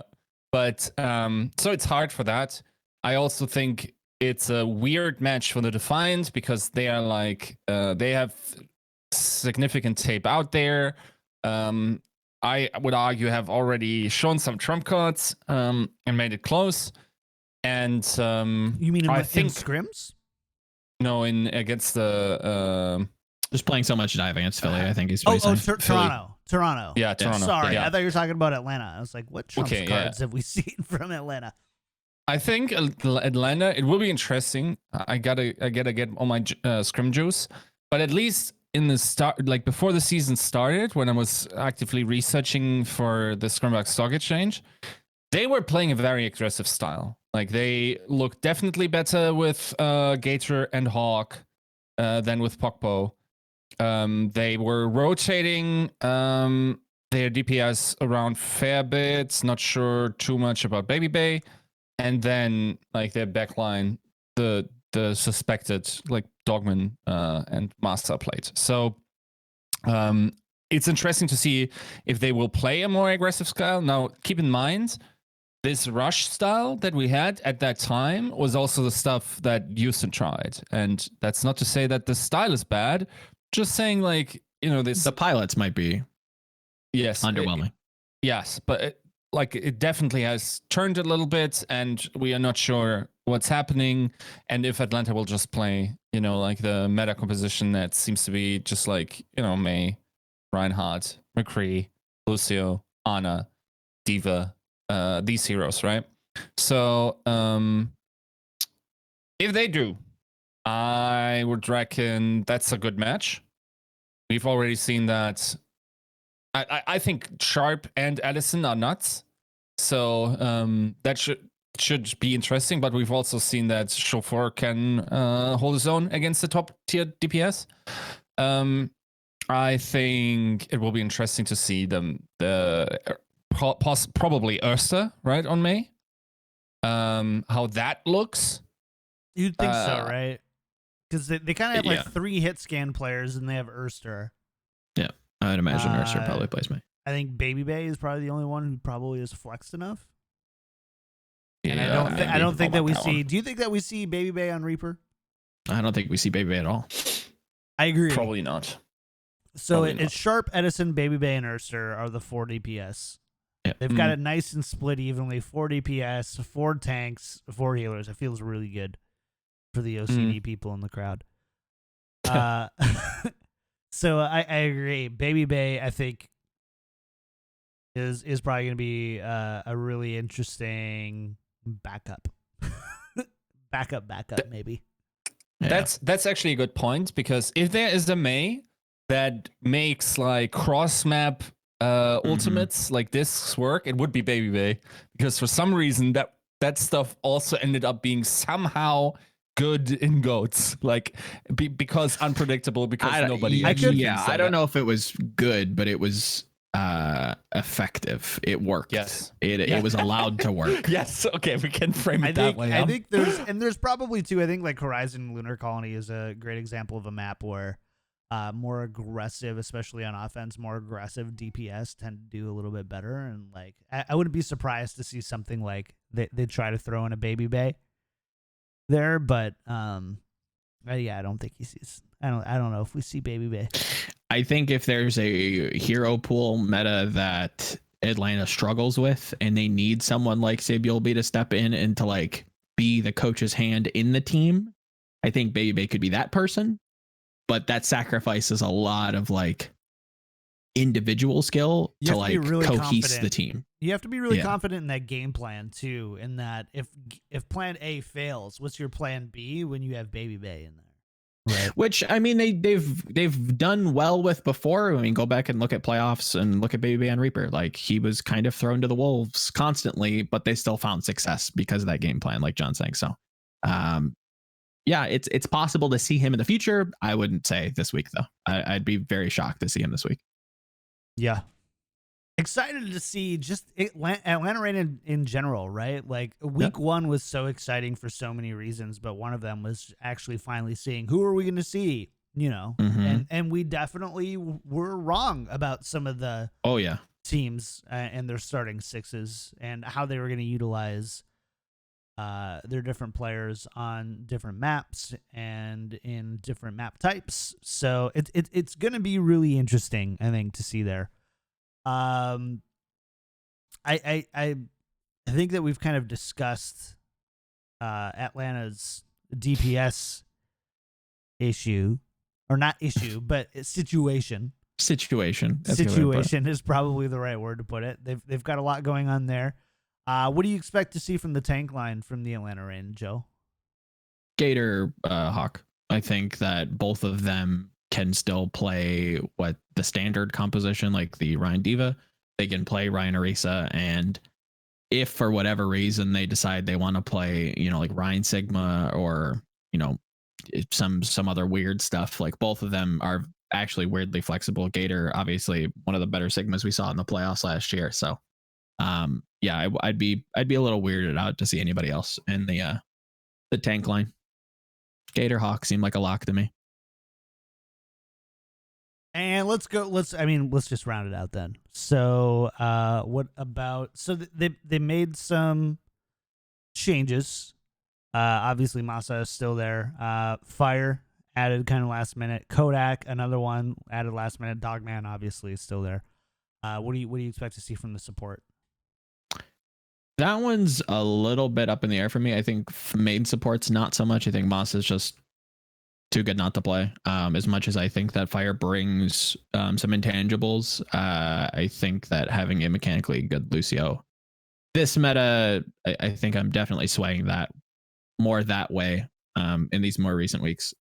But so it's hard for that. I also think it's a weird match for the Defiant because they are like they have significant tape out there. I would argue have already shown some trump cards and made it close. And you mean I think scrims? No, in against the just playing so much dive against Philly. I think he's Toronto. Yeah, Toronto. Sorry, yeah. I thought you were talking about Atlanta. I was like, what trump cards have we seen from Atlanta? I think Atlanta. It will be interesting. I gotta get all my scrim juice, but at least in the start, like before the season started, when I was actively researching for the Scrumback Stock Exchange, they were playing a very aggressive style. Like they looked definitely better with Gator and Hawk than with Pokpo. They were rotating their DPS around fair bits, not sure too much about Baby Bay. And then like their backline, the suspected like Dogman and Master played. So it's interesting to see if they will play a more aggressive style. Now, keep in mind, this rush style that we had at that time was also the stuff that Houston tried. And that's not to say that the style is bad. Just saying, like, you know, the pilots might be underwhelming. Yes, but it definitely has turned a little bit, and we are not sure what's happening, and if Atlanta will just play, like the meta composition that seems to be just like, May, Reinhardt, McCree, Lucio, Ana, Diva, these heroes, right? So if they do, I would reckon that's a good match. We've already seen that. I think Sharp and Edison are nuts. So that should be interesting. But we've also seen that Chauffeur can hold his own against the top tier DPS. I think it will be interesting to see probably Ursa, right, on May. How that looks. You'd think so, right? Because they kind of have like 3 hit scan players, and they have Urster. Yeah, I would imagine Urster probably plays May. I think Baby Bay is probably the only one who probably is flexed enough. Yeah, and I don't think that we see. Do you think that we see Baby Bay on Reaper? I don't think we see Baby Bay at all. I agree. Probably not. So it's Sharp, Edison, Baby Bay, and Urster are the 4 DPS. Yeah. They've got it nice and split evenly. 4 DPS, 4 tanks, 4 healers. It feels really good for the OCD people in the crowd. So I agree. Baby Bay, I think, is probably going to be a really interesting backup. backup, maybe. Yeah. That's actually a good point, because if there is a May that makes like cross map ultimates like this work, it would be Baby Bay, because for some reason that stuff also ended up being somehow good in goats, like because unpredictable, because nobody. I don't know if it was good, but it was effective. It worked. Yes, it was allowed to work. Yes. Okay, we can frame it that way. I think there's probably two. I think like Horizon Lunar Colony is a great example of a map where more aggressive, especially on offense, more aggressive DPS tend to do a little bit better. And like I wouldn't be surprised to see something like they try to throw in a Baby Bay there, but I don't think he sees. I don't know if we see Baby Bay. I think if there's a hero pool meta that Atlanta struggles with, and they need someone like Sabiolbe to step in and to like be the coach's hand in the team, I think Baby Bay could be that person. But that sacrifices a lot of like individual skill to like cohese the team. You have to be really confident in that game plan too. In that if plan A fails, what's your plan B when you have Baby Bay in there? Right. Which I mean they've done well with before. I mean, go back and look at playoffs and look at Baby Bay on Reaper. Like he was kind of thrown to the wolves constantly, but they still found success because of that game plan, like John's saying. So yeah, it's possible to see him in the future. I wouldn't say this week though. I'd be very shocked to see him this week. Yeah. Excited to see just Atlanta Rain in general, right? Like week 1 was so exciting for so many reasons, but one of them was actually finally seeing who are we going to see, and we definitely were wrong about some of the teams and their starting sixes and how they were going to utilize their different players on different maps and in different map types. So it's going to be really interesting, I think, to see there. I think that we've kind of discussed Atlanta's DPS issue, or not issue, but situation. Situation is probably the right word to put it. They've got a lot going on there. What do you expect to see from the tank line from the Atlanta Rain, Joe? Gator, Hawk. I think that both of them can still play what the standard composition, like the Ryan Diva. They can play Ryan Arisa, and if for whatever reason they decide they want to play, like Ryan Sigma or some other weird stuff, like both of them are actually weirdly flexible. Gator, obviously one of the better Sigmas we saw in the playoffs last year. So I'd be a little weirded out to see anybody else in the tank line. Gator, Hawk seem like a lock to me. And let's just round it out then. So, what about? So they made some changes. Obviously, Masa is still there. Fire added kind of last minute. Kodak, another one added last minute. Dogman obviously is still there. What do you expect to see from the support? That one's a little bit up in the air for me. I think main support's not so much. I think Moss is just too good not to play. As much as I think that Fire brings some intangibles, I think that having a mechanically good Lucio, this meta, I think I'm definitely swaying that more that way in these more recent weeks.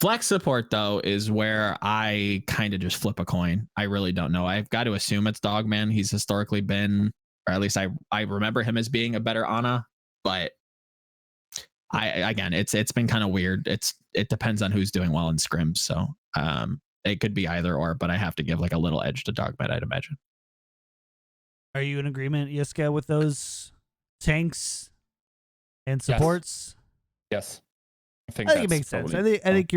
Flex support, though, is where I kind of just flip a coin. I really don't know. I've got to assume it's Dogman. He's historically been, or at least I remember him as being a better Ana, but again, it's been kind of weird. It depends on who's doing well in scrims, so it could be either or, but I have to give like a little edge to Dogman, I'd imagine. Are you in agreement, Yiska, with those tanks and supports? Yes. I think it makes sense. I think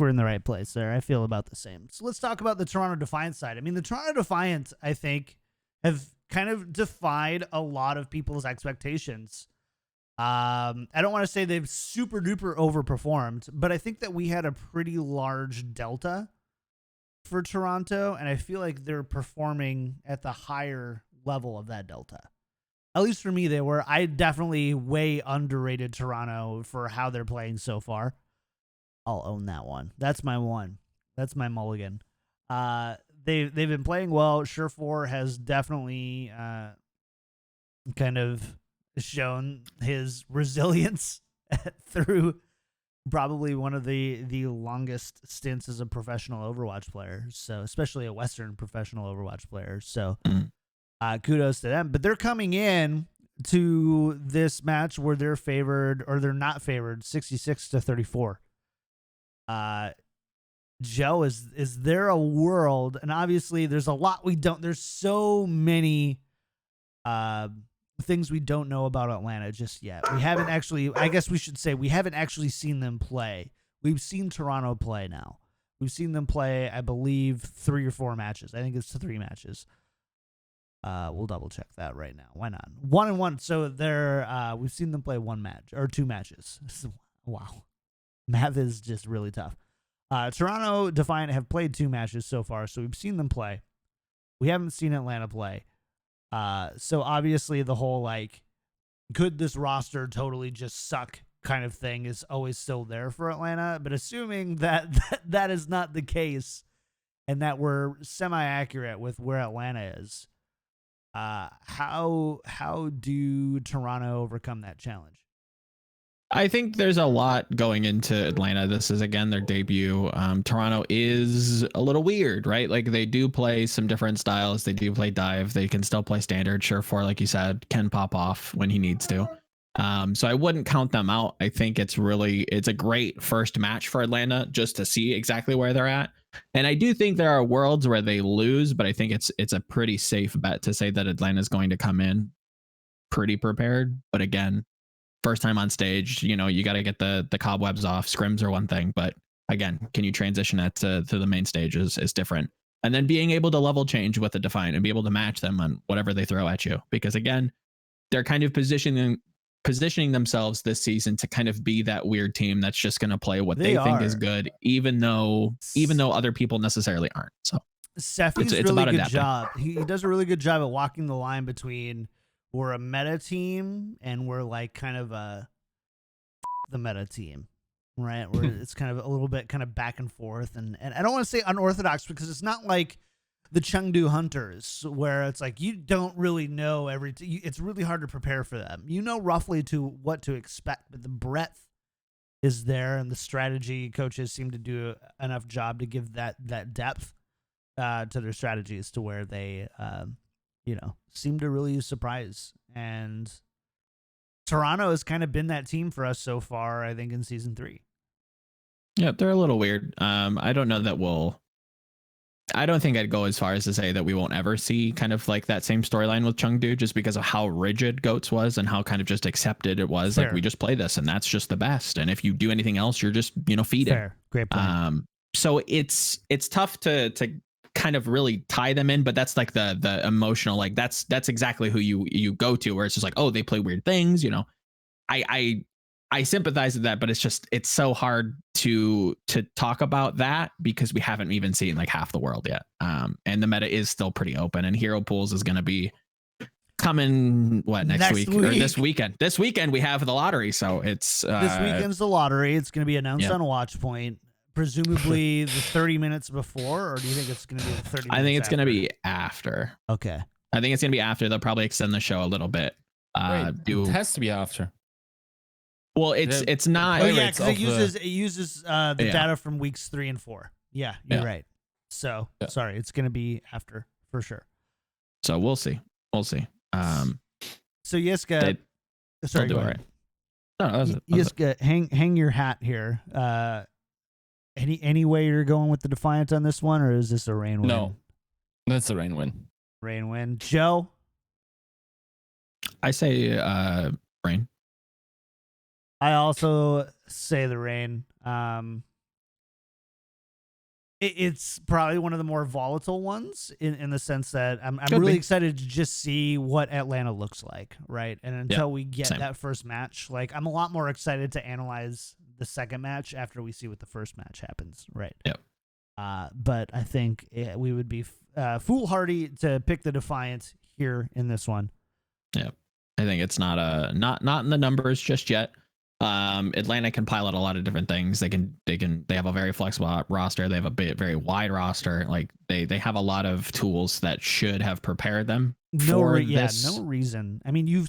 we're in the right place there. I feel about the same. So let's talk about the Toronto Defiant side. I mean, the Toronto Defiant, I think, have kind of defied a lot of people's expectations. I don't want to say they've super duper overperformed, but I think that we had a pretty large delta for Toronto, and I feel like they're performing at the higher level of that delta. At least for me, they were. I definitely way underrated Toronto for how they're playing so far. I'll own that one. That's my one. That's my mulligan. They've been playing well. Surefour has definitely kind of shown his resilience through probably one of the longest stints as a professional Overwatch player. So especially a Western professional Overwatch player. So. Kudos to them, but they're coming in to this match where they're favored, or they're not favored, 66-34. Joe, is there a world? And obviously, there's a lot we don't. There's so many things we don't know about Atlanta just yet. We haven't actually. I guess we should say we haven't actually seen them play. We've seen Toronto play now. We've seen them play, I believe, 3 or 4 matches. I think it's 3 matches. We'll double check that right now. Why not? 1-1. So they're we've seen them play 1 match or 2 matches. Wow, math is just really tough. Toronto Defiant have played 2 matches so far, so we've seen them play. We haven't seen Atlanta play. So obviously the whole like, could this roster totally just suck kind of thing is always still there for Atlanta. But assuming that is not the case, and that we're semi-accurate with where Atlanta is. How do Toronto overcome that challenge? I think there's a lot going into Atlanta. This is, again, their debut. Toronto is a little weird, right? Like, they do play some different styles. They do play dive. They can still play standard. Surefour, like you said, can pop off when he needs to. So I wouldn't count them out. I think it's a great first match for Atlanta just to see exactly where they're at. And I do think there are worlds where they lose, but I think it's a pretty safe bet to say that Atlanta's going to come in pretty prepared. But again, first time on stage, you got to get the cobwebs off. Scrims are one thing, but again, can you transition that to the main stage is different. And then being able to level change with the Defiant and be able to match them on whatever they throw at you. Because again, they're kind of positioning themselves this season to kind of be that weird team that's just going to play what they think is good, even though other people necessarily aren't. So Seffi's it's really about good adapting. job. He does a really good job at walking the line between we're a meta team and we're like kind of the meta team, right? Where it's kind of a little bit kind of back and forth, and I don't want to say unorthodox because it's not like the Chengdu Hunters, where it's like you don't really know it's really hard to prepare for them. You know roughly what to expect, but the breadth is there, and the strategy coaches seem to do enough job to give that depth to their strategies to where they, seem to really surprise. And Toronto has kind of been that team for us so far, I think, in season 3. Yeah, they're a little weird. I don't know that I don't think I'd go as far as to say that we won't ever see kind of like that same storyline with Chengdu, just because of how rigid Goats was and how kind of just accepted it was. Fair. Like, we just play this and that's just the best. And if you do anything else, you're just, feeding. Fair. Great point. So it's tough to kind of really tie them in, but that's like the emotional, like that's exactly who you go to, where it's just like, oh, they play weird things. I sympathize with that, but it's so hard to talk about that because we haven't even seen like half the world yet. And the meta is still pretty open, and hero pools is going to be coming next Next week week. or this weekend. This weekend we have the lottery, so it's This weekend's the lottery. It's going to be announced on Watch Point, presumably the 30 minutes before, or do you think it's going to be the 30 minutes I think it's going to after? be after. Okay. I think it's going to be after. They'll probably extend the show a little bit. Wait, it has to be after. Well, it's not. Oh yeah, because it uses the Yeah. data from weeks 3 and 4. Yeah, you're Yeah. right. So Yeah. sorry, it's going to be after for sure. So we'll see. We'll see. So Yiska, They'll sorry, do go all ahead. right. No, that was it. That was it. Yiska, hang your hat here. Any way you're going with the Defiant on this one, or is this a rain win? No, that's a rain win. Rain win. Joe? I say rain. I also say the rain. It's probably one of the more volatile ones in the sense that I'm really excited to just see what Atlanta looks like, right? And until we get that first match, like I'm a lot more excited to analyze the second match after we see what the first match happens, right? Yep. But I think we would be foolhardy to pick the Defiant here in this one. Yeah, I think it's not in the numbers just yet. Atlanta can pilot a lot of different things. They have a very flexible roster. They have a very wide roster. Like they have a lot of tools that should have prepared them for this. No reason. I mean, you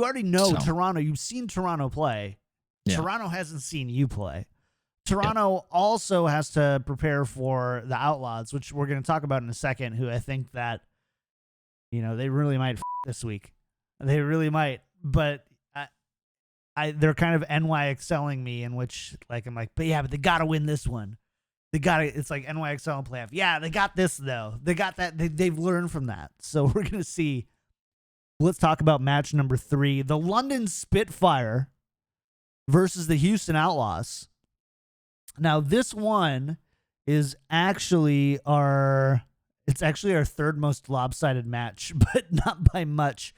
already know So. Toronto. You've seen Toronto play. Yeah. Toronto hasn't seen you play. Toronto also has to prepare for the Outlaws, which we're going to talk about in a second, who I think that, they really might this week. They really might. But they're kind of NYXLing me, in which I'm like, but they got to win this one. It's like NYXL and playoff. Yeah, they got this, though. They got that. They've learned from that. So we're going to see. Let's talk about match number 3. The London Spitfire versus the Houston Outlaws. Now, this one is actually our third most lopsided match, but not by much.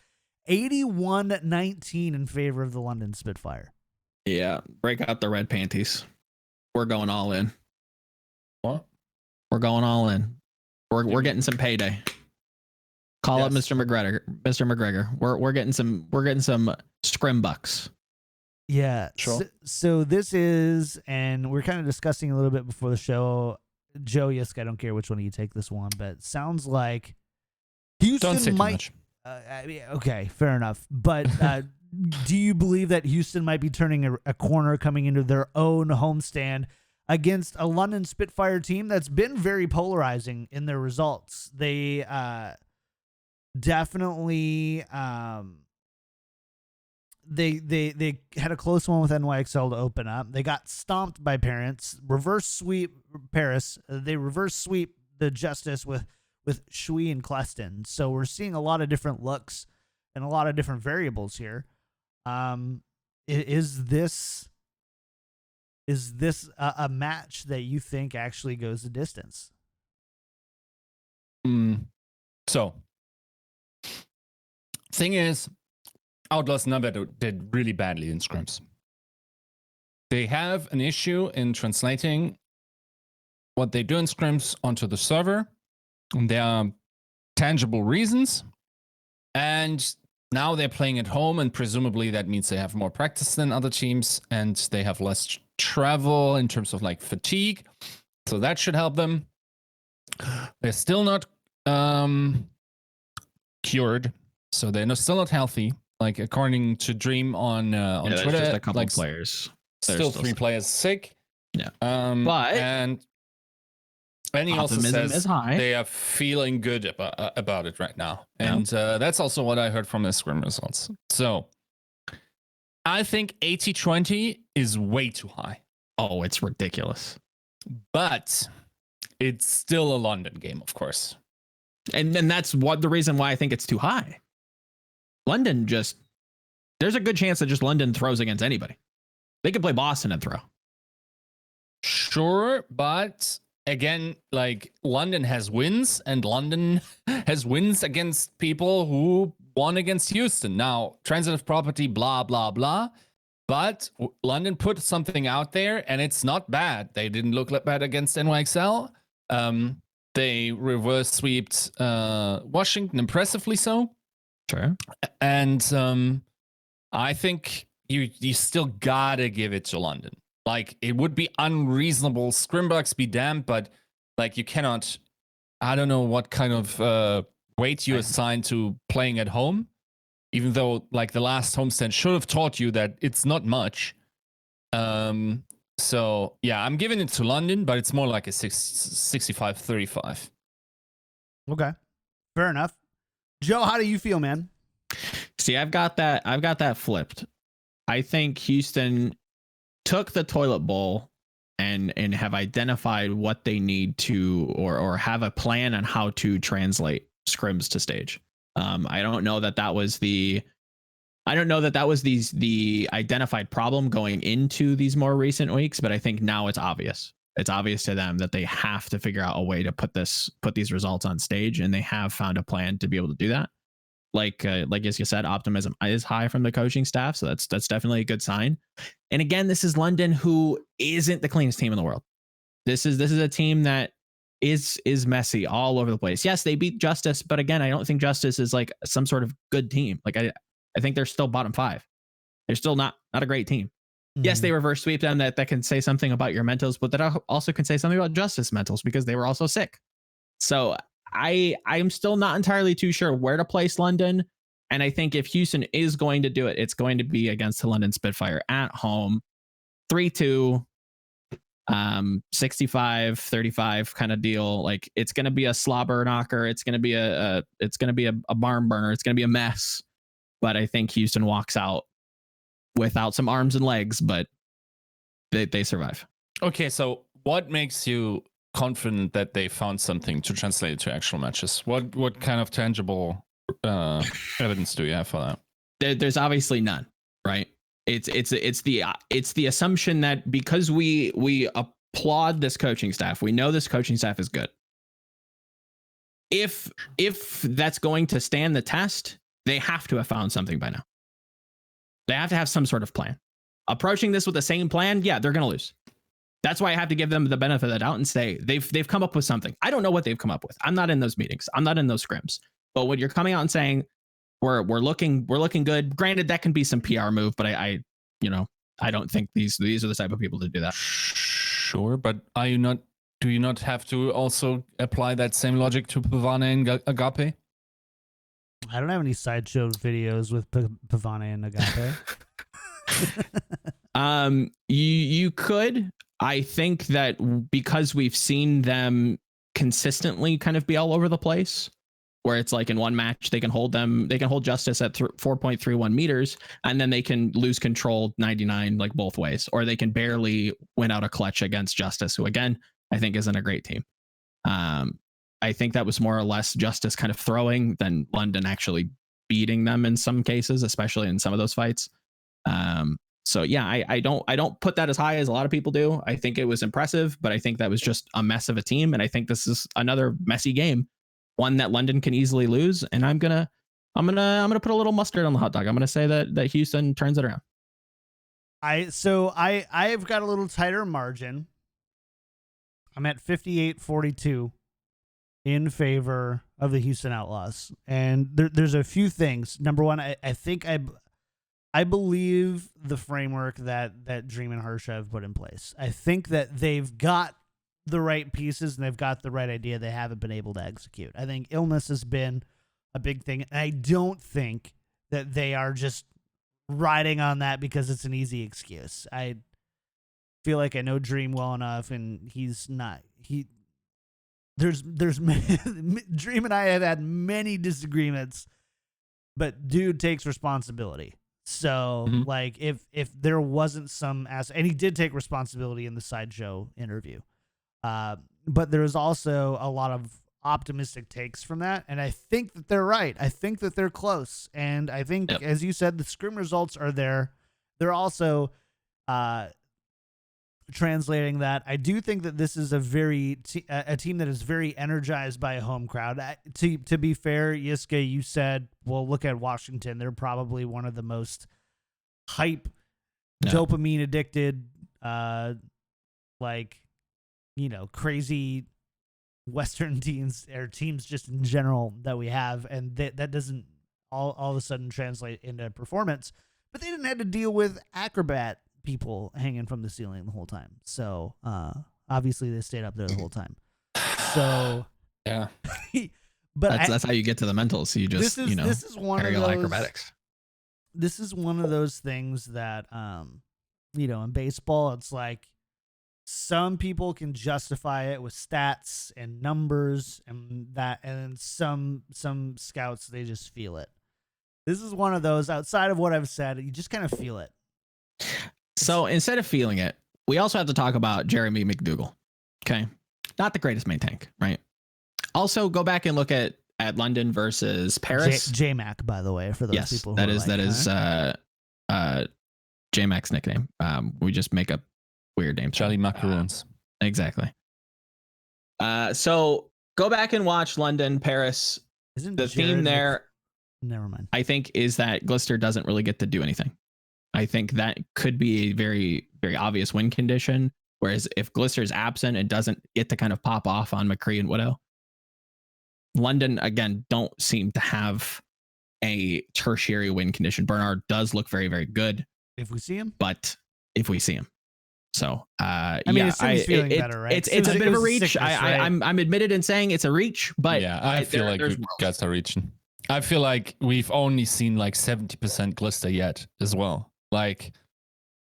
81-19 in favor of the London Spitfire. Yeah, break out the red panties. We're going all in. What? We're going all in. We're getting some payday. Call up Mr. McGregor. Mr. McGregor. We're getting some scrim bucks. Yeah. Sure. So this is, and we're kind of discussing a little bit before the show. Joe, Yiska, I don't care which one of you take this one, but it sounds like Houston Don't say too might. much. Okay, fair enough. But do you believe that Houston might be turning a corner coming into their own homestand against a London Spitfire team that's been very polarizing in their results? They definitely they had a close one with NYXL to open up. They got stomped by Paris. Reverse sweep Paris. They reverse sweep the Justice with Shui and Cleston. So we're seeing a lot of different looks and a lot of different variables here. Is this a match that you think actually goes the distance? So, thing is, Outlaws never did really badly in scrims. They have an issue in translating what they do in scrims onto the server. And there are tangible reasons. And now they're playing at home, and presumably that means they have more practice than other teams, and they have less travel in terms of fatigue. So that should help them. They're still not cured, so they're still not healthy. According to Dream on Twitter, just a couple players. Still 3 players sick. Yeah, but he also says high. they are feeling good about it right now, and that's also what I heard from the scrim results. So I think 80-20 is way too high. Oh, it's ridiculous. But it's still a London game, of course. And that's the reason why I think it's too high. London there's a good chance that just London throws against anybody. They could play Boston and throw. Sure, but again, London has wins, and London has wins against people who won against Houston. Now, transitive property, blah, blah, blah. But London put something out there, and it's not bad. They didn't look bad against NYXL. They reverse sweeped Washington, impressively so. Sure. And I think you still gotta give it to London. Like, it would be unreasonable. Scrimbugs be damned, but like, you cannot. I don't know what kind of weight you assign to playing at home, even though like the last homestand should have taught you that it's not much. So yeah, I'm giving it to London, but it's more like a 65-35. Okay, fair enough. Joe, how do you feel, man? See, I've got that flipped. I think Houston took the toilet bowl and have identified what they need to, or have a plan on how to translate scrims to stage. I don't know that was the identified problem going into these more recent weeks, but I think now it's obvious. It's obvious to them that they have to figure out a way to put these results on stage, and they have found a plan to be able to do that. Like Yiska said, optimism is high from the coaching staff, so that's definitely a good sign. And again, this is London, who isn't the cleanest team in the world. This is a team that is messy all over the place. Yes, they beat Justice, but again, I don't think Justice is like some sort of good team. Like I think they're still bottom 5. They're still not a great team. Mm-hmm. Yes, they reverse sweep them. That can say something about your mentals, but that also can say something about Justice mentals, because they were also sick. So I'm still not entirely too sure where to place London. And I think if Houston is going to do it, it's going to be against the London Spitfire at home, 3-2, 65-35 kind of deal. Like, it's going to be a slobber knocker. It's going to be a barn burner. It's going to be a mess. But I think Houston walks out without some arms and legs, but they survive. Okay, so what makes you confident that they found something to translate it to actual matches? What kind of tangible evidence do you have for that? There's obviously none, right? It's the assumption that because we applaud this coaching staff, we know this coaching staff is good. If that's going to stand the test, they have to have found something by now. They have to have some sort of plan. Approaching this with the same plan, yeah, they're going to lose. That's why I have to give them the benefit of the doubt and say they've come up with something. I don't know what they've come up with. I'm not in those meetings. I'm not in those scrims. But when you're coming out and saying we're looking good, granted that can be some PR move, but I don't think these are the type of people to do that. Sure, but do you not have to also apply that same logic to Pavane and Agape? I don't have any sideshow videos with Pavane and Agape. You could. I think that because we've seen them consistently kind of be all over the place, where it's like in one match they can hold Justice at 4.31 meters, and then they can lose control 99 like both ways, or they can barely win out a clutch against Justice, who again I think isn't a great team. I think that was more or less Justice kind of throwing than London actually beating them in some cases, especially in some of those fights. So yeah, I don't put that as high as a lot of people do. I think it was impressive, but I think that was just a mess of a team, and I think this is another messy game, one that London can easily lose. And I'm gonna put a little mustard on the hot dog. I'm gonna say that Houston turns it around. I've got a little tighter margin. I'm at 58-42 in favor of the Houston Outlaws, and there's a few things. Number one, I think I believe the framework that Dream and Harsha have put in place. I think that they've got the right pieces and they've got the right idea. They haven't been able to execute. I think illness has been a big thing. And I don't think that they are just riding on that because it's an easy excuse. I feel like I know Dream well enough, and he's not. There's Dream and I have had many disagreements, but dude takes responsibility. So, like, if there wasn't some and he did take responsibility in the sideshow interview, but there was also a lot of optimistic takes from that, and I think that they're right. I think that they're close, and I think, as you said, the scrim results are there. They're also translating that. I do think that this is a team that is very energized by a home crowd. To be fair, Yiska, you said, well, look at Washington. They're probably one of the most hype, dopamine addicted, crazy Western teams or teams just in general that we have. And that doesn't all of a sudden translate into performance. But they didn't have to deal with acrobat people hanging from the ceiling the whole time. So obviously they stayed up there the whole time. So yeah, but that's how you get to the mentals. You just this is one aerial of those acrobatics. This is one of those things that in baseball it's like some people can justify it with stats and numbers and some scouts, they just feel it. This is one of those, outside of what I've said, you just kind of feel it. So instead of feeling it, we also have to talk about Jeremy McDougal. Okay. Not the greatest main tank, right? Also go back and look at London versus Paris. J-Mac, by the way, for those people who that is J-Mac's nickname. We just make up weird names. Charlie Macaroons. Exactly. So go back and watch London, Paris. Isn't the theme there? Never mind. I think is that Glister doesn't really get to do anything. I think that could be a very, very obvious win condition. Whereas if Glister is absent and doesn't get to kind of pop off on McCree and Widow, London, again, don't seem to have a tertiary win condition. Bernard does look very, very good. If we see him? But if we see him. So, he's feeling better, right? It's a bit of a reach. Sickness, right? I'm admitted in saying it's a reach, but yeah, I feel like you guys are reaching. I feel like we've only seen like 70% Glister yet as well. Like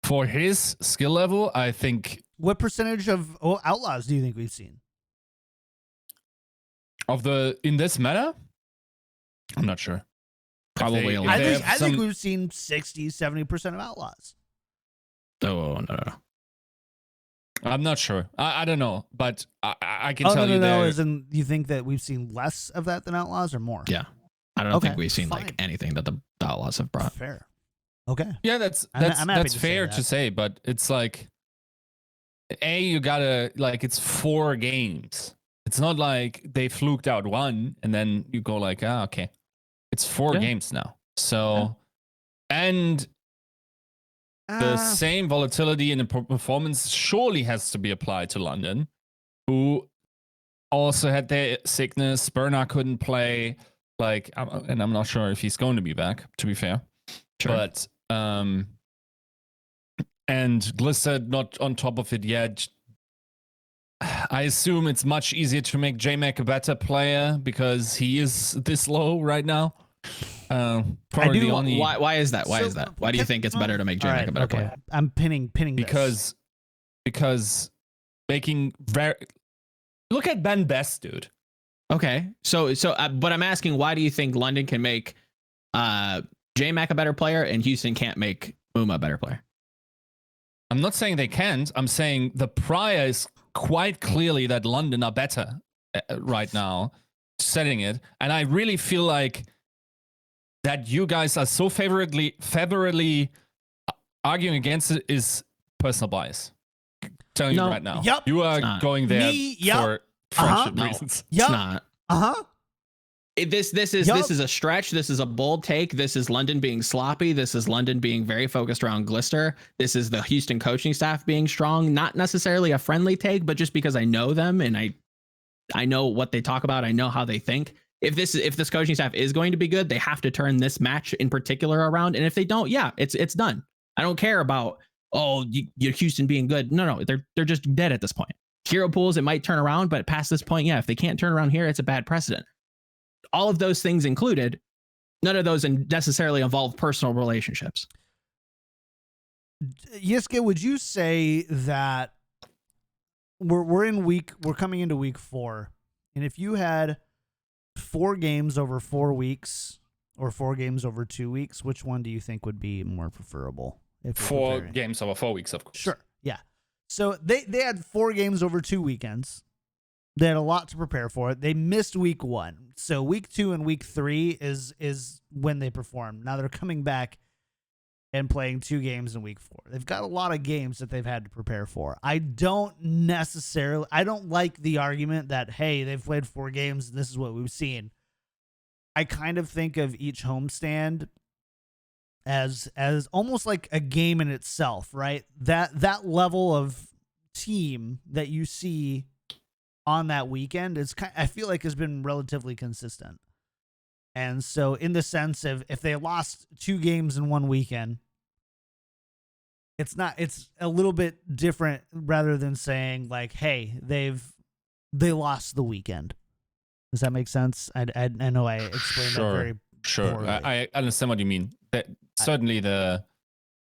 for his skill level, I think. What percentage of Outlaws do you think we've seen? In this meta? I'm not sure. Probably a lot. I think we've seen 60-70% of Outlaws. Oh, no. I'm not sure. I don't know, but I can tell you there. As in, you think that we've seen less of that than Outlaws or more? Yeah. I don't think we've seen like anything that the Outlaws have brought. Fair. Okay. Yeah, that's fair to say, but it's like, you gotta, like, it's 4 games. It's not like they fluked out one and then you go like, okay. It's 4 games now. So, and the same volatility in the performance surely has to be applied to London, who also had their sickness. Bernard couldn't play, and I'm not sure if he's going to be back, to be fair. Sure. But, and Glister not on top of it yet. I assume it's much easier to make J-Mac a better player because he is this low right now. Probably the only. Why is that? Why is that? Why do you think it's better to make J-Mac a better player? I'm pinning because making look at Ben Best, dude. Okay, so but I'm asking, why do you think London can make J-Mac a better player and Houston can't make Uma a better player? I'm not saying they can't. I'm saying the prior is quite clearly that London are better right now, setting it. And I really feel like that you guys are so favorably arguing against it is personal bias. Telling you right now. Yep. You are going there for friendship reasons. Yep. It's not. This is a stretch. This is a bold take. This is London being sloppy. This is London being very focused around Glister. This is the Houston coaching staff being strong. Not necessarily a friendly take, but just because I know them and I know what they talk about. I know how they think. If this coaching staff is going to be good, they have to turn this match in particular around. And if they don't, it's done. I don't care about you're Houston being good. No, they're just dead at this point. Hero pools, it might turn around, but past this point, if they can't turn around here, it's a bad precedent. All of those things included, none of those necessarily involve personal relationships. Yiska, would you say that we're coming into week 4, and if you had 4 games over 4 weeks or 4 games over 2 weeks, which one do you think would be more preferable? 4 games over 4 weeks, of course. Sure. Yeah. So they had 4 games over 2 weekends. They had a lot to prepare for. They missed week 1. So week 2 and week 3 is when they perform. Now they're coming back and playing 2 games in week 4. They've got a lot of games that they've had to prepare for. I don't like the argument that, hey, they've played 4 games and this is what we've seen. I kind of think of each homestand as almost like a game in itself, right? That level of team that you see on that weekend I feel like has been relatively consistent. And so in the sense of if they lost 2 games in one weekend, it's a little bit different rather than saying like, hey, they lost the weekend. Does that make sense? I know I explained that very poorly. I understand what you mean. That certainly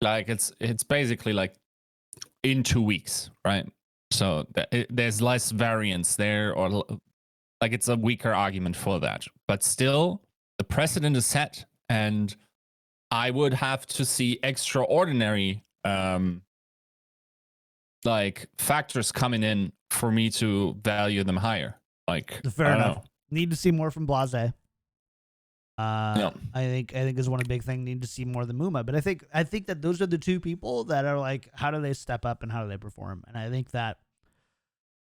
it's basically like in 2 weeks, right? So there's less variance there, or like it's a weaker argument for that. But still, the precedent is set, and I would have to see extraordinary like factors coming in for me to value them higher. Like, fair enough. Need to see more from Blase. Yeah. I think is one big thing. Need to see more than Muma, but I think that those are the 2 people that are like, how do they step up and how do they perform? And I think that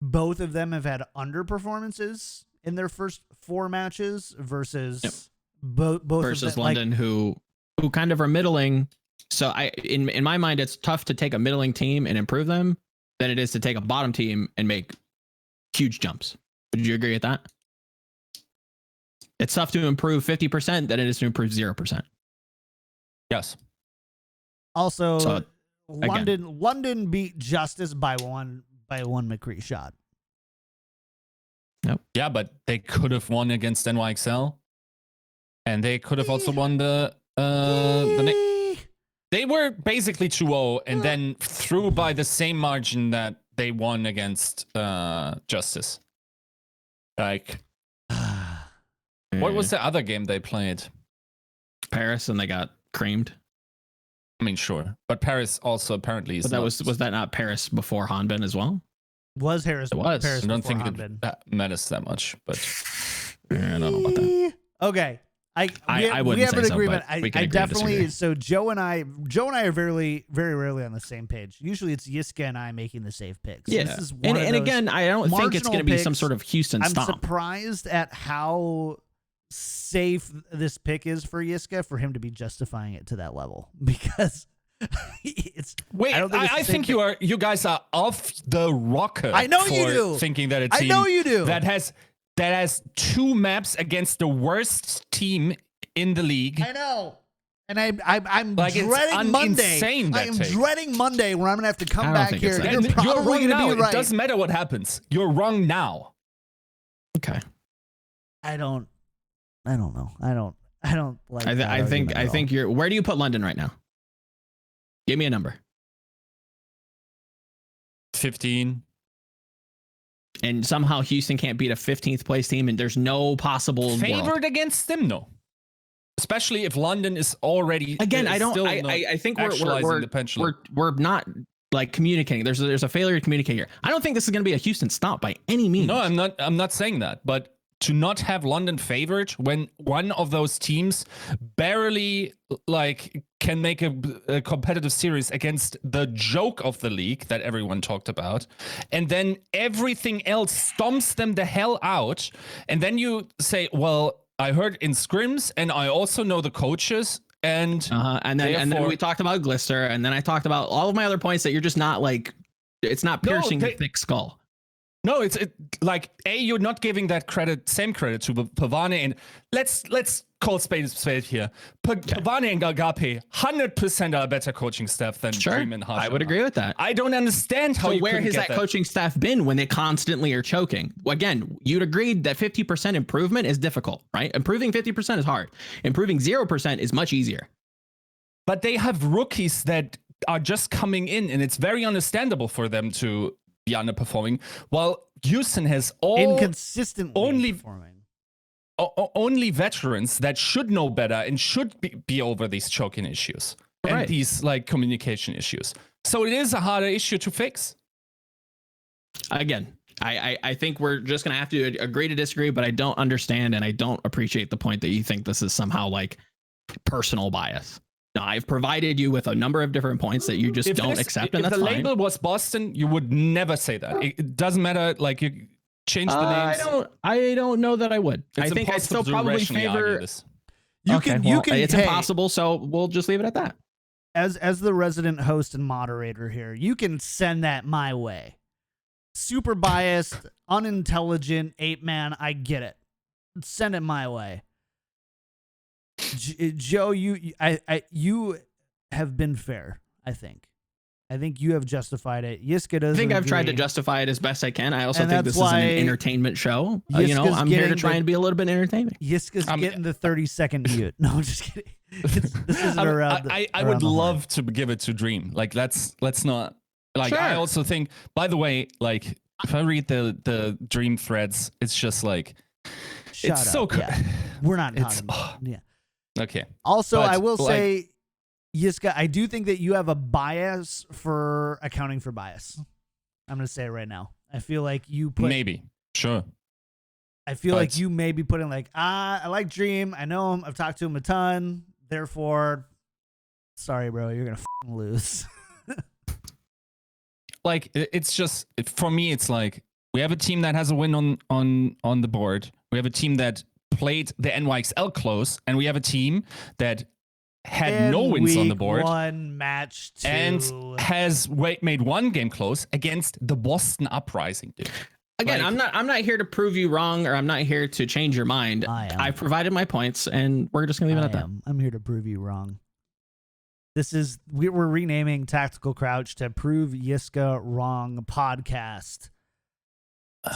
both of them have had underperformances in their first 4 matches versus both versus of them, London, like, who kind of are middling. So in my mind, it's tough to take a middling team and improve them than it is to take a bottom team and make huge jumps. Would you agree with that? It's tough to improve 50% than it is to improve 0%. Yes. Also, So, London beat Justice by one McCree shot. Nope. Yeah, but they could have won against NYXL, and they could have also won the They were basically 2-0 and then through by the same margin that they won against Justice. Like, what was the other game they played? Paris, and they got creamed. I mean, sure, but Paris also apparently is. But that was that not Paris before Hanbin as well? Was Harris? It was. Paris I don't think Hanbin. it matters that much, but I don't know about that. Okay. I we wouldn't have say an so, agreement. but we can I agree to definitely. disagree. So Joe and I are very rarely on the same page. Usually it's Yiska and I making the safe picks. Yeah, This is one and of again, I don't think it's going to be some picks. sort of Houston I'm stomp. surprised at how safe this pick is for Yiska for him to be justifying it to that level, because it's. Wait, I think you guys are off the rocker. I know you for do. Thinking that a team I know you do. that has 2 maps against the worst team in the league. I know. And I'm Like, it's dreading Monday. insane, I that am take. dreading Monday where I'm gonna have to come I don't back think here. it's that. And you're And you're probably wrong gonna now. be right. It doesn't matter what happens. You're wrong now. Okay. I don't know. I don't like. I think you're. Where do you put London right now? Give me a number. 15. And somehow Houston can't beat a 15th place team, and there's no possible Favored world. against them, no. Especially if London is already Again, I don't. still I think actualizing the pendulum. we're not like communicating. There's a failure to communicate here. I don't think this is going to be a Houston stomp by any means. No, I'm not saying that, but to not have London favored when one of those teams barely like can make a competitive series against the joke of the league that everyone talked about, and then everything else stomps them the hell out, and then you say, well, I heard in scrims and I also know the coaches, and then we talked about Glister, and then I talked about all of my other points that you're just not like, it's not piercing the thick skull. No, it's like you're not giving that same credit to Pavane, and let's call spade here. Pavane and Galgape 100% are a better coaching staff than Dream and Hashima. I would agree with that. I don't understand how. So where has that coaching staff been when they constantly are choking? Again, you'd agreed that 50% improvement is difficult, right? Improving 50% is hard. Improving 0% is much easier. But they have rookies that are just coming in, and it's very understandable for them to be underperforming, while Houston has inconsistently performing. Only veterans that should know better and should be over these choking issues and these like communication issues. So it is a harder issue to fix. Again, I think we're just gonna have to agree to disagree, but I don't understand and I don't appreciate the point that you think this is somehow like personal bias. Now, I've provided you with a number of different points that you just don't accept, and that's fine. If the label was Boston, you would never say that. It doesn't matter. Like, you change the names. I don't know that I would. I think I'd still probably favor. It's impossible, so we'll just leave it at that. As the resident host and moderator here, you can send that my way. Super biased, unintelligent, 8-man. I get it. Send it my way. Joe, you have been fair. I think you have justified it. Yiska doesn't. I think I've tried to agree. justify it as best I can. I also And think that's this is an why entertainment show. Yiska's I'm here to getting try and be a little bit entertaining. Yiska's getting the 30-second mute. No, I'm just kidding. This isn't around. I around would the horn. love to give it to Dream. Like let's not. Like Sure. I also think. By the way, like if I read the Dream threads, it's just like Shut it's up. so good. Yeah. We're not It's talking. Yeah. okay. Also, But, I will like- say, Yiska, I do think that you have a bias for accounting for bias. I'm going to say it right now. I feel like you put. Maybe sure. I feel like but- you may be putting like, I like Dream. I know him. I've talked to him a ton. Therefore, sorry, bro, you're gonna lose. Like it's just for me, it's like we have a team that has a win on the board. We have a team that played the NYXL close, and we have a team that had no wins on the board. One match two. And has made one game close against the Boston Uprising, dude. Again, Like- I'm not here to prove you wrong, or I'm not here to change your mind. I am. I've provided my points, and we're just gonna leave it at that. I'm here to prove you wrong. We're renaming Tactical Crouch to Prove Yiska Wrong podcast.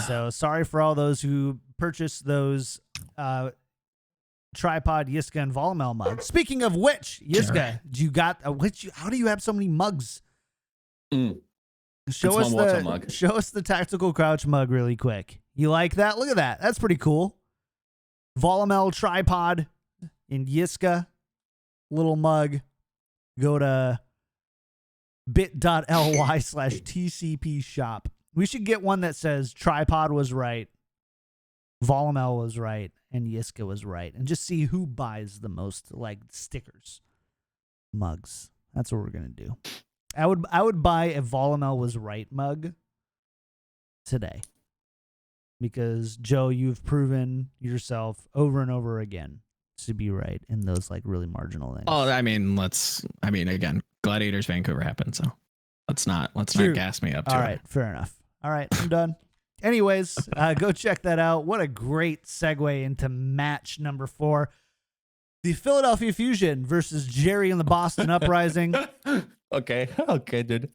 So sorry for all those who purchased those tripod Yiska and Volamel mugs. Speaking of which, Yiska, you got how do you have so many mugs? Show It's us my water mug. show us the Tactical Crouch mug really quick. You like that? Look at that. That's pretty cool. Volamel tripod in Yiska little mug. Go to bit.ly/TCP shop. We should get one that says tripod was right, Volamel was right, and Yiska was right, and just see who buys the most like stickers, mugs. That's what we're gonna do. I would buy a Volamel was right mug today, because Joe, you've proven yourself over and over again to be right in those like really marginal things. Oh, again, Gladiators Vancouver happened, so let's not True. gas me up. All right, fair enough. All right, I'm done. Anyways, go check that out. What a great segue into match number 4. The Philadelphia Fusion versus Jerry and the Boston Uprising. Okay, dude.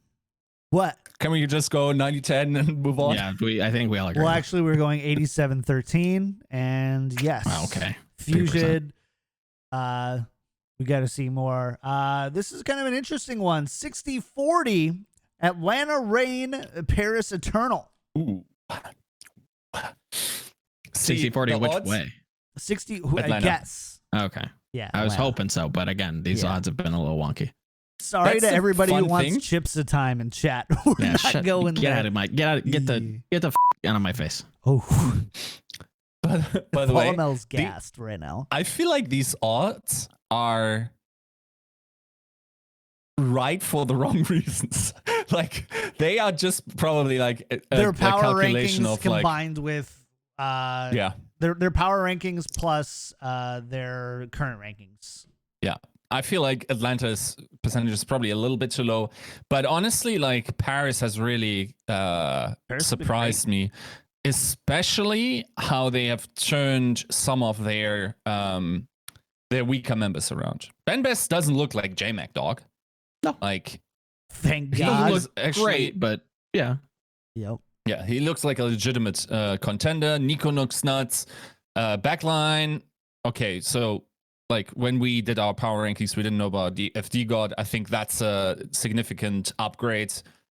What? Can we just go 90-10 and move on? Yeah, I think we all agree. Well, actually, we're going 87-13, and yes. Wow, okay. Fusion. We got to see more. This is kind of an interesting one. 60-40, Atlanta Reign, Paris Eternal. Ooh. 60-40 which odds? way? 60, I Atlanta. guess. Okay. Yeah. I was Atlanta. hoping so, but again, these odds have been a little wonky. Sorry That's to the everybody who fun wants thing. chips of time in chat. We're Yeah, not going get there. out of my get the out of my face. Oh, By the way, Volamel's gassed right now. I feel like these odds are right for the wrong reasons. Like they are just probably like Their a power calculation rankings of like combined with yeah. their power rankings plus their current rankings. Yeah. I feel like Atlanta's percentage is probably a little bit too low, but honestly, like Paris has really has been surprised me, especially how they have turned some of their weaker members around. Ben Best doesn't look like J-Mac, dog. No. Like Thank he God. looks actually Great, but yeah. Yep. yeah, he looks like a legitimate contender. Nico looks nuts. Backline. Okay, so like when we did our power rankings, we didn't know about the FD God. I think that's a significant upgrade.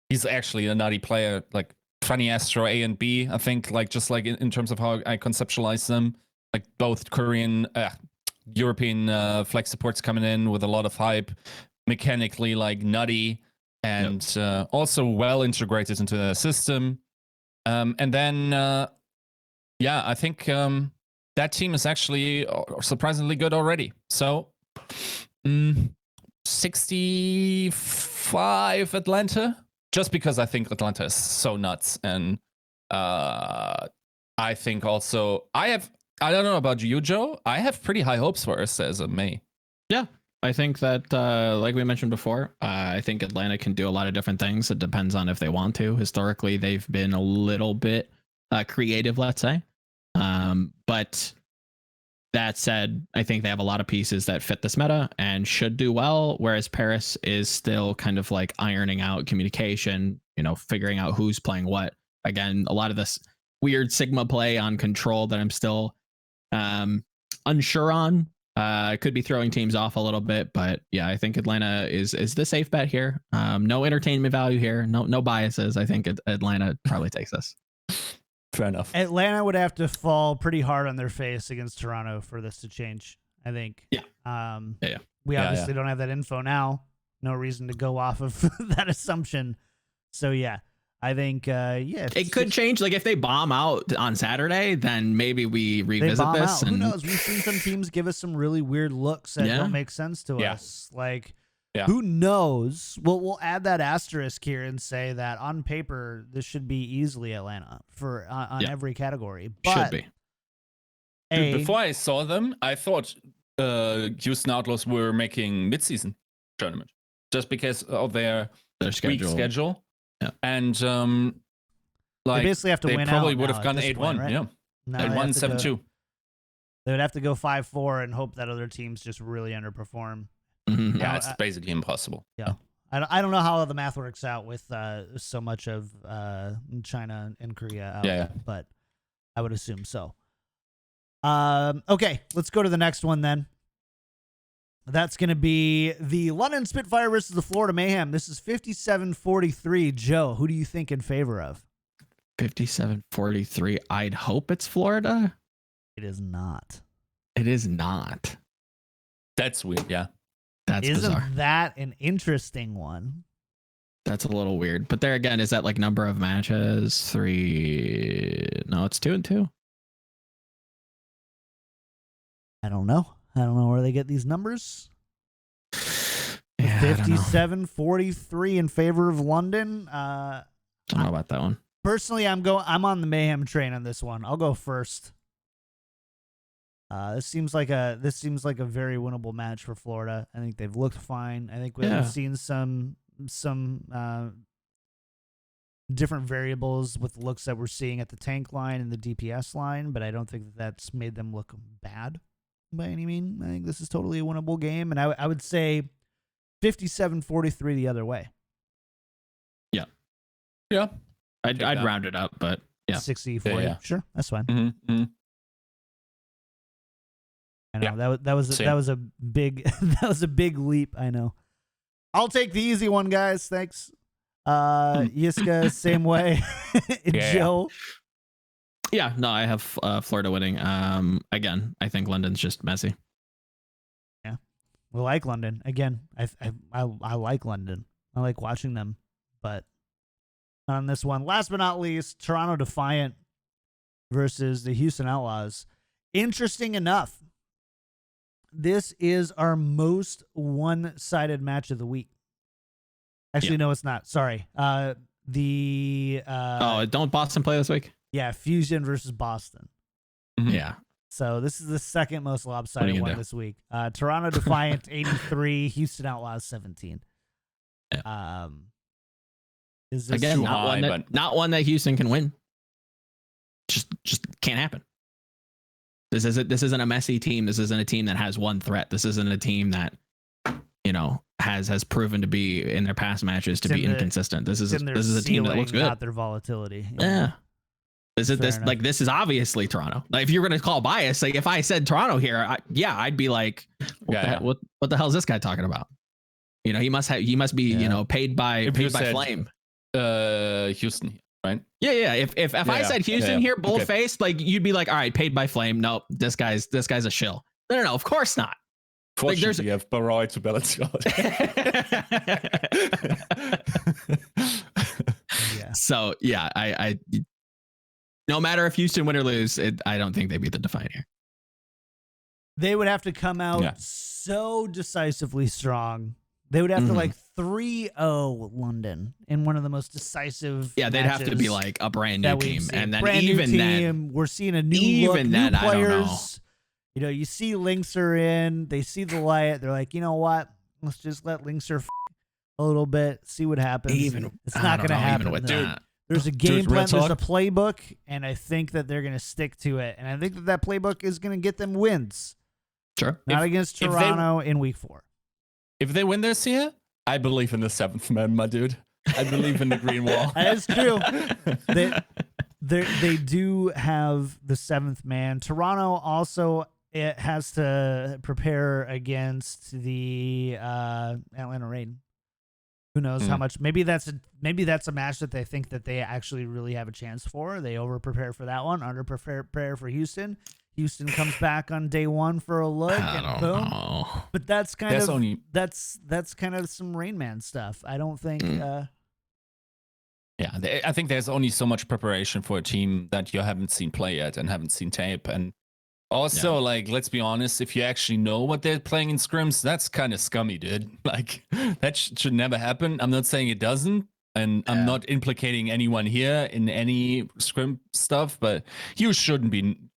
He's actually a nutty player, like Funny Astro A and B. I think like just like in terms of how I conceptualize them, like both Korean, European flex supports coming in with a lot of hype, mechanically like nutty, and also well integrated into the system. And then yeah, I think that team is actually surprisingly good already. So 65 Atlanta, just because I think Atlanta is so nuts. And I think also I don't know about you, Joe. I have pretty high hopes for us as a May. Yeah. I think that, like we mentioned before, I think Atlanta can do a lot of different things. It depends on if they want to. Historically, they've been a little bit creative, let's say. But That said, I think they have a lot of pieces that fit this meta and should do well, whereas Paris is still kind of like ironing out communication, figuring out who's playing what. Again, a lot of this weird Sigma play on control that I'm still unsure on. Could be throwing teams off a little bit, but yeah, I think Atlanta is the safe bet here. No entertainment value here, no biases. I think Atlanta probably takes this. Fair enough. Atlanta would have to fall pretty hard on their face against Toronto for this to change, I think. Yeah. We obviously don't have that info now. No reason to go off of that assumption. So yeah, I think it could change. Like if they bomb out on Saturday, then maybe we revisit this. Who knows? We've seen some teams give us some really weird looks that don't make sense to us. Like who knows? We'll add that asterisk here and say that on paper this should be easily Atlanta for on every category. But should be. Dude, before I saw them, I thought Houston Outlaws were making mid-season tournament just because of their weak schedule. Yeah. And they basically have to win out. They probably would have gone gone 8-1. Right? Yeah. Now 8-1, 7-2. They would have to go 5-4 and hope that other teams just really underperform. Mm-hmm. Yeah, it's basically impossible. Yeah. I don't know how the math works out with so much of China and Korea out, but I would assume so. Okay, let's go to the next one then. That's going to be the London Spitfire versus the Florida Mayhem. This is 57-43. Joe, who do you think in favor of? 57-43. I'd hope it's Florida. It is not. It is not. That's weird, yeah. That's Isn't bizarre. that an interesting one? That's a little weird. But there again, is that like number of matches? 3? No, it's 2 and 2. I don't know. I don't know where they get these numbers. Yeah, 57-43 in favor of London. Don't know about that one. Personally, I'm on the Mayhem train on this one. I'll go first. This seems like a very winnable match for Florida. I think they've looked fine. I think we've seen some different variables with looks that we're seeing at the tank line and the DPS line, but I don't think that's made them look bad by any means. I think this is totally a winnable game, and I would say 57-43 the other way. Yeah. I'd round it up, but yeah. 60-40. Yeah. Sure, that's fine. Mm-hmm. I know that was a big leap. I know. I'll take the easy one, guys. Thanks. Yiska, same way. Joe. Yeah, no, I have Florida winning. Again, I think London's just messy. Yeah, we like London. Again, I like London. I like watching them, but not on this one. Last but not least, Toronto Defiant versus the Houston Outlaws. Interesting enough, this is our most one-sided match of the week. Actually, no, it's not. Sorry. Don't Boston play this week? Yeah, Fusion versus Boston. Mm-hmm. Yeah. So this is the second most lopsided one this week. Toronto Defiant 83, Houston Outlaws 17. Yeah. Is this again not one that Houston can win? Just can't happen. This isn't a messy team. This isn't a team that has one threat. This isn't a team that has proven to be in their past matches to be inconsistent. This is a team that looks good. Not their volatility. Yeah. This is obviously Toronto. Like if you're going to call bias, like if I said Toronto here, I'd be like, what the hell is this guy talking about? He must be paid by Flame. Houston, right? Yeah. If I said Houston here, bold faced, like you'd be like, all right, paid by Flame. Nope, this guy's a shill. No, of course not. Fortunately, you have Barai to balance you out. Yeah. So yeah, I no matter if Houston win or lose, I don't think they beat the Defiant here. They would have to come out so decisively strong. They would have to like 3-0 London in one of the most decisive. Yeah, they'd have to be like a brand new team, and then even then, we're seeing a new look, new players. I don't know. You see Linkser in, they see the light, they're like, you know what? Let's just let Linkser a little bit, see what happens. It's not going to happen. Even with that. There's a game Real plan, there's a talk. playbook, and I think that they're going to stick to it. And I think that playbook is going to get them wins. Sure. Not against if they- Toronto in week 4. If they win this year, I believe in the 7th man, my dude. I believe in the green wall. That is true. They do have the 7th man. Toronto also it has to prepare against the Atlanta Rain. Who knows how much? Maybe that's a match that they think that they actually really have a chance for. They over prepare for that one, under prepare for Houston. Houston comes back on day 1 for a look, and boom. Know. But that's kind That's of only- that's kind of some Rain Man stuff. I don't think. Yeah, I think there's only so much preparation for a team that you haven't seen play yet and haven't seen tape. And also, like, let's be honest, if you actually know what they're playing in scrims, that's kind of scummy, dude. Like, that should never happen. I'm not saying it doesn't, and I'm not implicating anyone here in any scrim stuff, but you shouldn't be in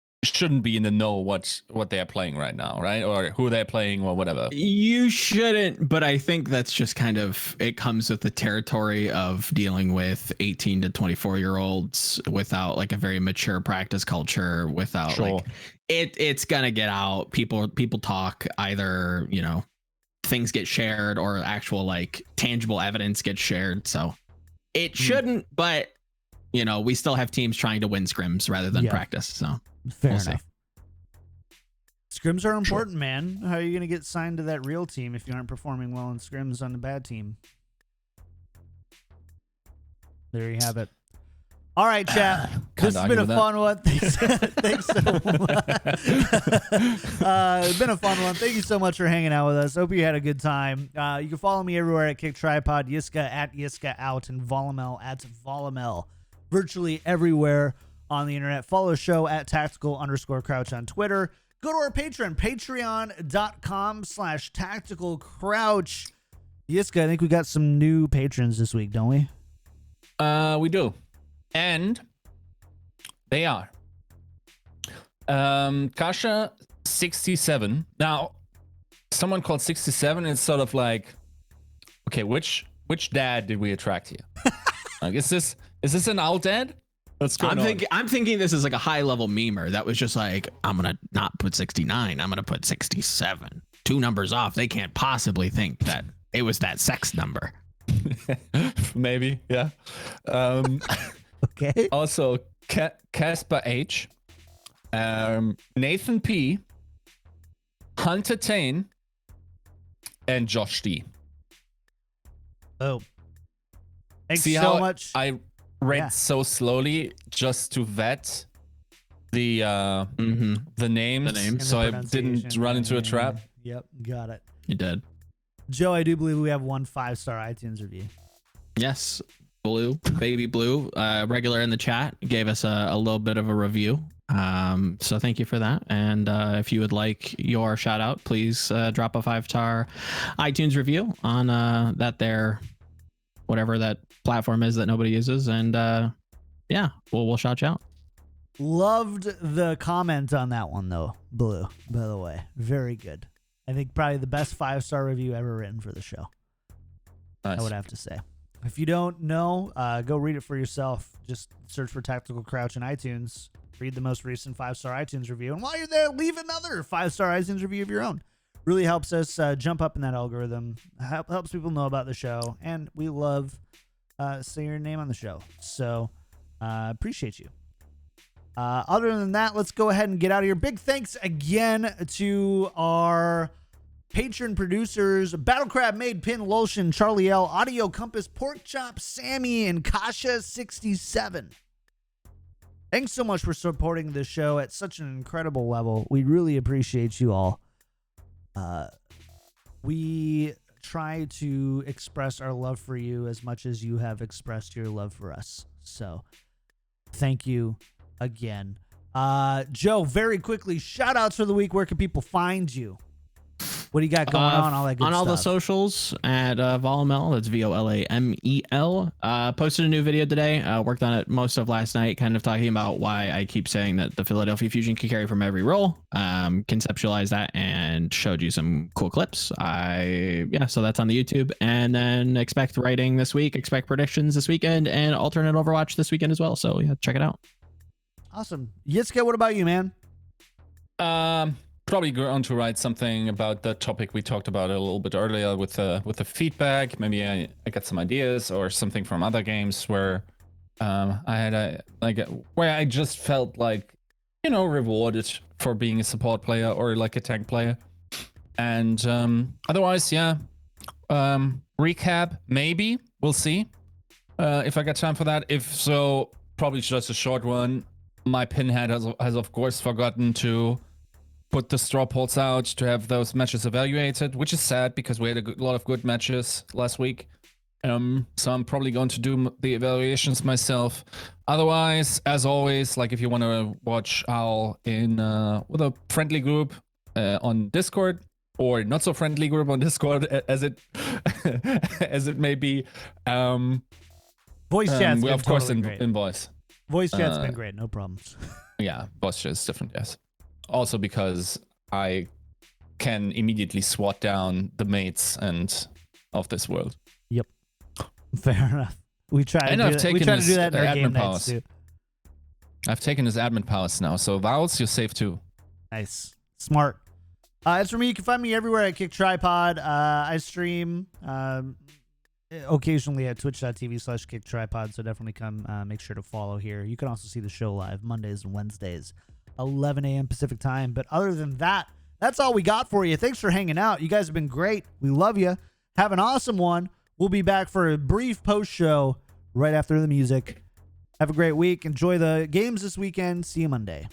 the know what they're playing right now, right? Or who they're playing or whatever. You shouldn't, but I think that's just kind of, it comes with the territory of dealing with 18 to 24-year-olds without like a very mature practice culture, without like it's gonna get out. People talk, either, you know, things get shared or actual like tangible evidence gets shared. So it shouldn't, but you know, we still have teams trying to win scrims rather than practice. So Fair We'll enough. Scrims are important, man. How are you going to get signed to that real team if you aren't performing well in scrims on the bad team? There you have it. All right, chat. This has been a fun one. Thanks so much. It's been a fun one. Thank you so much for hanging out with us. Hope you had a good time. You can follow me everywhere at KickedTripod, Yiska at Yiska out, and Volamel at Volamel. Virtually everywhere on the internet. Follow the show at tactical_crouch on Twitter. Go to our Patreon, patreon.com/tacticalcrouch. Yiska, I think we got some new patrons this week, don't we? We do. And they are Kasha 67. Now, someone called 67 is sort of like, okay, which dad did we attract here? Like, is this an out dad? What's going on? I'm thinking this is like a high level memer that was just like, I'm gonna not put 69, I'm gonna put 67. 2 numbers off. They can't possibly think that it was that sex number. Maybe, yeah. Okay. Also, Casper H, Nathan P, Hunter Tane, and Josh D. Oh, thanks See so how much. I read so slowly just to vet the names, so I didn't run into a trap. Yep, got it. You did. Joe, I do believe we have 1 5-star iTunes review. Yes. Baby Blue, regular in the chat, gave us a little bit of a review. So thank you for that. And if you would like your shout out, please drop a 5-star iTunes review on whatever that platform is that nobody uses. And we'll shout you out. Loved the comment on that one, though, Blue, by the way. Very good. I think probably the best 5-star review ever written for the show. Nice. I would have to say. If you don't know, go read it for yourself. Just search for Tactical Crouch in iTunes. Read the most recent 5-star iTunes review. And while you're there, leave another 5-star iTunes review of your own. Really helps us jump up in that algorithm. Helps people know about the show. And we love saying your name on the show. So appreciate you. Other than that, let's go ahead and get out of here. Big thanks again to our patron producers: Battle Crab, Made, Pin, Lotion, Charlie L, Audio Compass, Pork Chop, Sammy, and Kasha 67. Thanks so much for supporting the show at such an incredible level. We really appreciate you all. We try to express our love for you as much as you have expressed your love for us. So thank you again. Joe, very quickly, shout outs for the week. Where can people find you? What do you got going on? All that good on stuff. all the socials at Volamel. That's Volamel. Posted a new video today. Worked on it most of last night, kind of talking about why I keep saying that the Philadelphia Fusion can carry from every role. Conceptualized that and showed you some cool clips. So that's on the YouTube. And then expect writing this week, expect predictions this weekend, and alternate Overwatch this weekend as well. So yeah, check it out. Awesome. Yiska, what about you, man? Probably going to write something about the topic we talked about a little bit earlier with the feedback. Maybe I got some ideas or something from other games where I had where I just felt like, rewarded for being a support player or like a tank player. And otherwise, recap, maybe. We'll see if I got time for that. If so, probably just a short one. My pinhead has of course forgotten to put the straw polls out to have those matches evaluated, which is sad because we had a lot of good matches last week. So I'm probably going to do the evaluations myself. Otherwise, as always, like if you want to watch Owl in with a friendly group on Discord, or not so friendly group on Discord as it as it may be, Voice chat's been of course totally great. in voice. Voice chat's been great, no problems. Yeah, voice chat is different, yes. Also because I can immediately swat down the mates and of this world. Yep. Fair enough. We try to do that in our game nights too. I've taken his admin powers now, so Vowels, you're safe too. Nice. Smart. As for me, you can find me everywhere at KickedTripod. I stream occasionally at twitch.tv/KickedTripod, so definitely come make sure to follow here. You can also see the show live Mondays and Wednesdays, 11 a.m. Pacific time. But other than that, that's all we got for you. Thanks for hanging out. You guys have been great. We love you. Have an awesome one. We'll be back for a brief post show right after the music. Have a great week. Enjoy the games this weekend. See you Monday.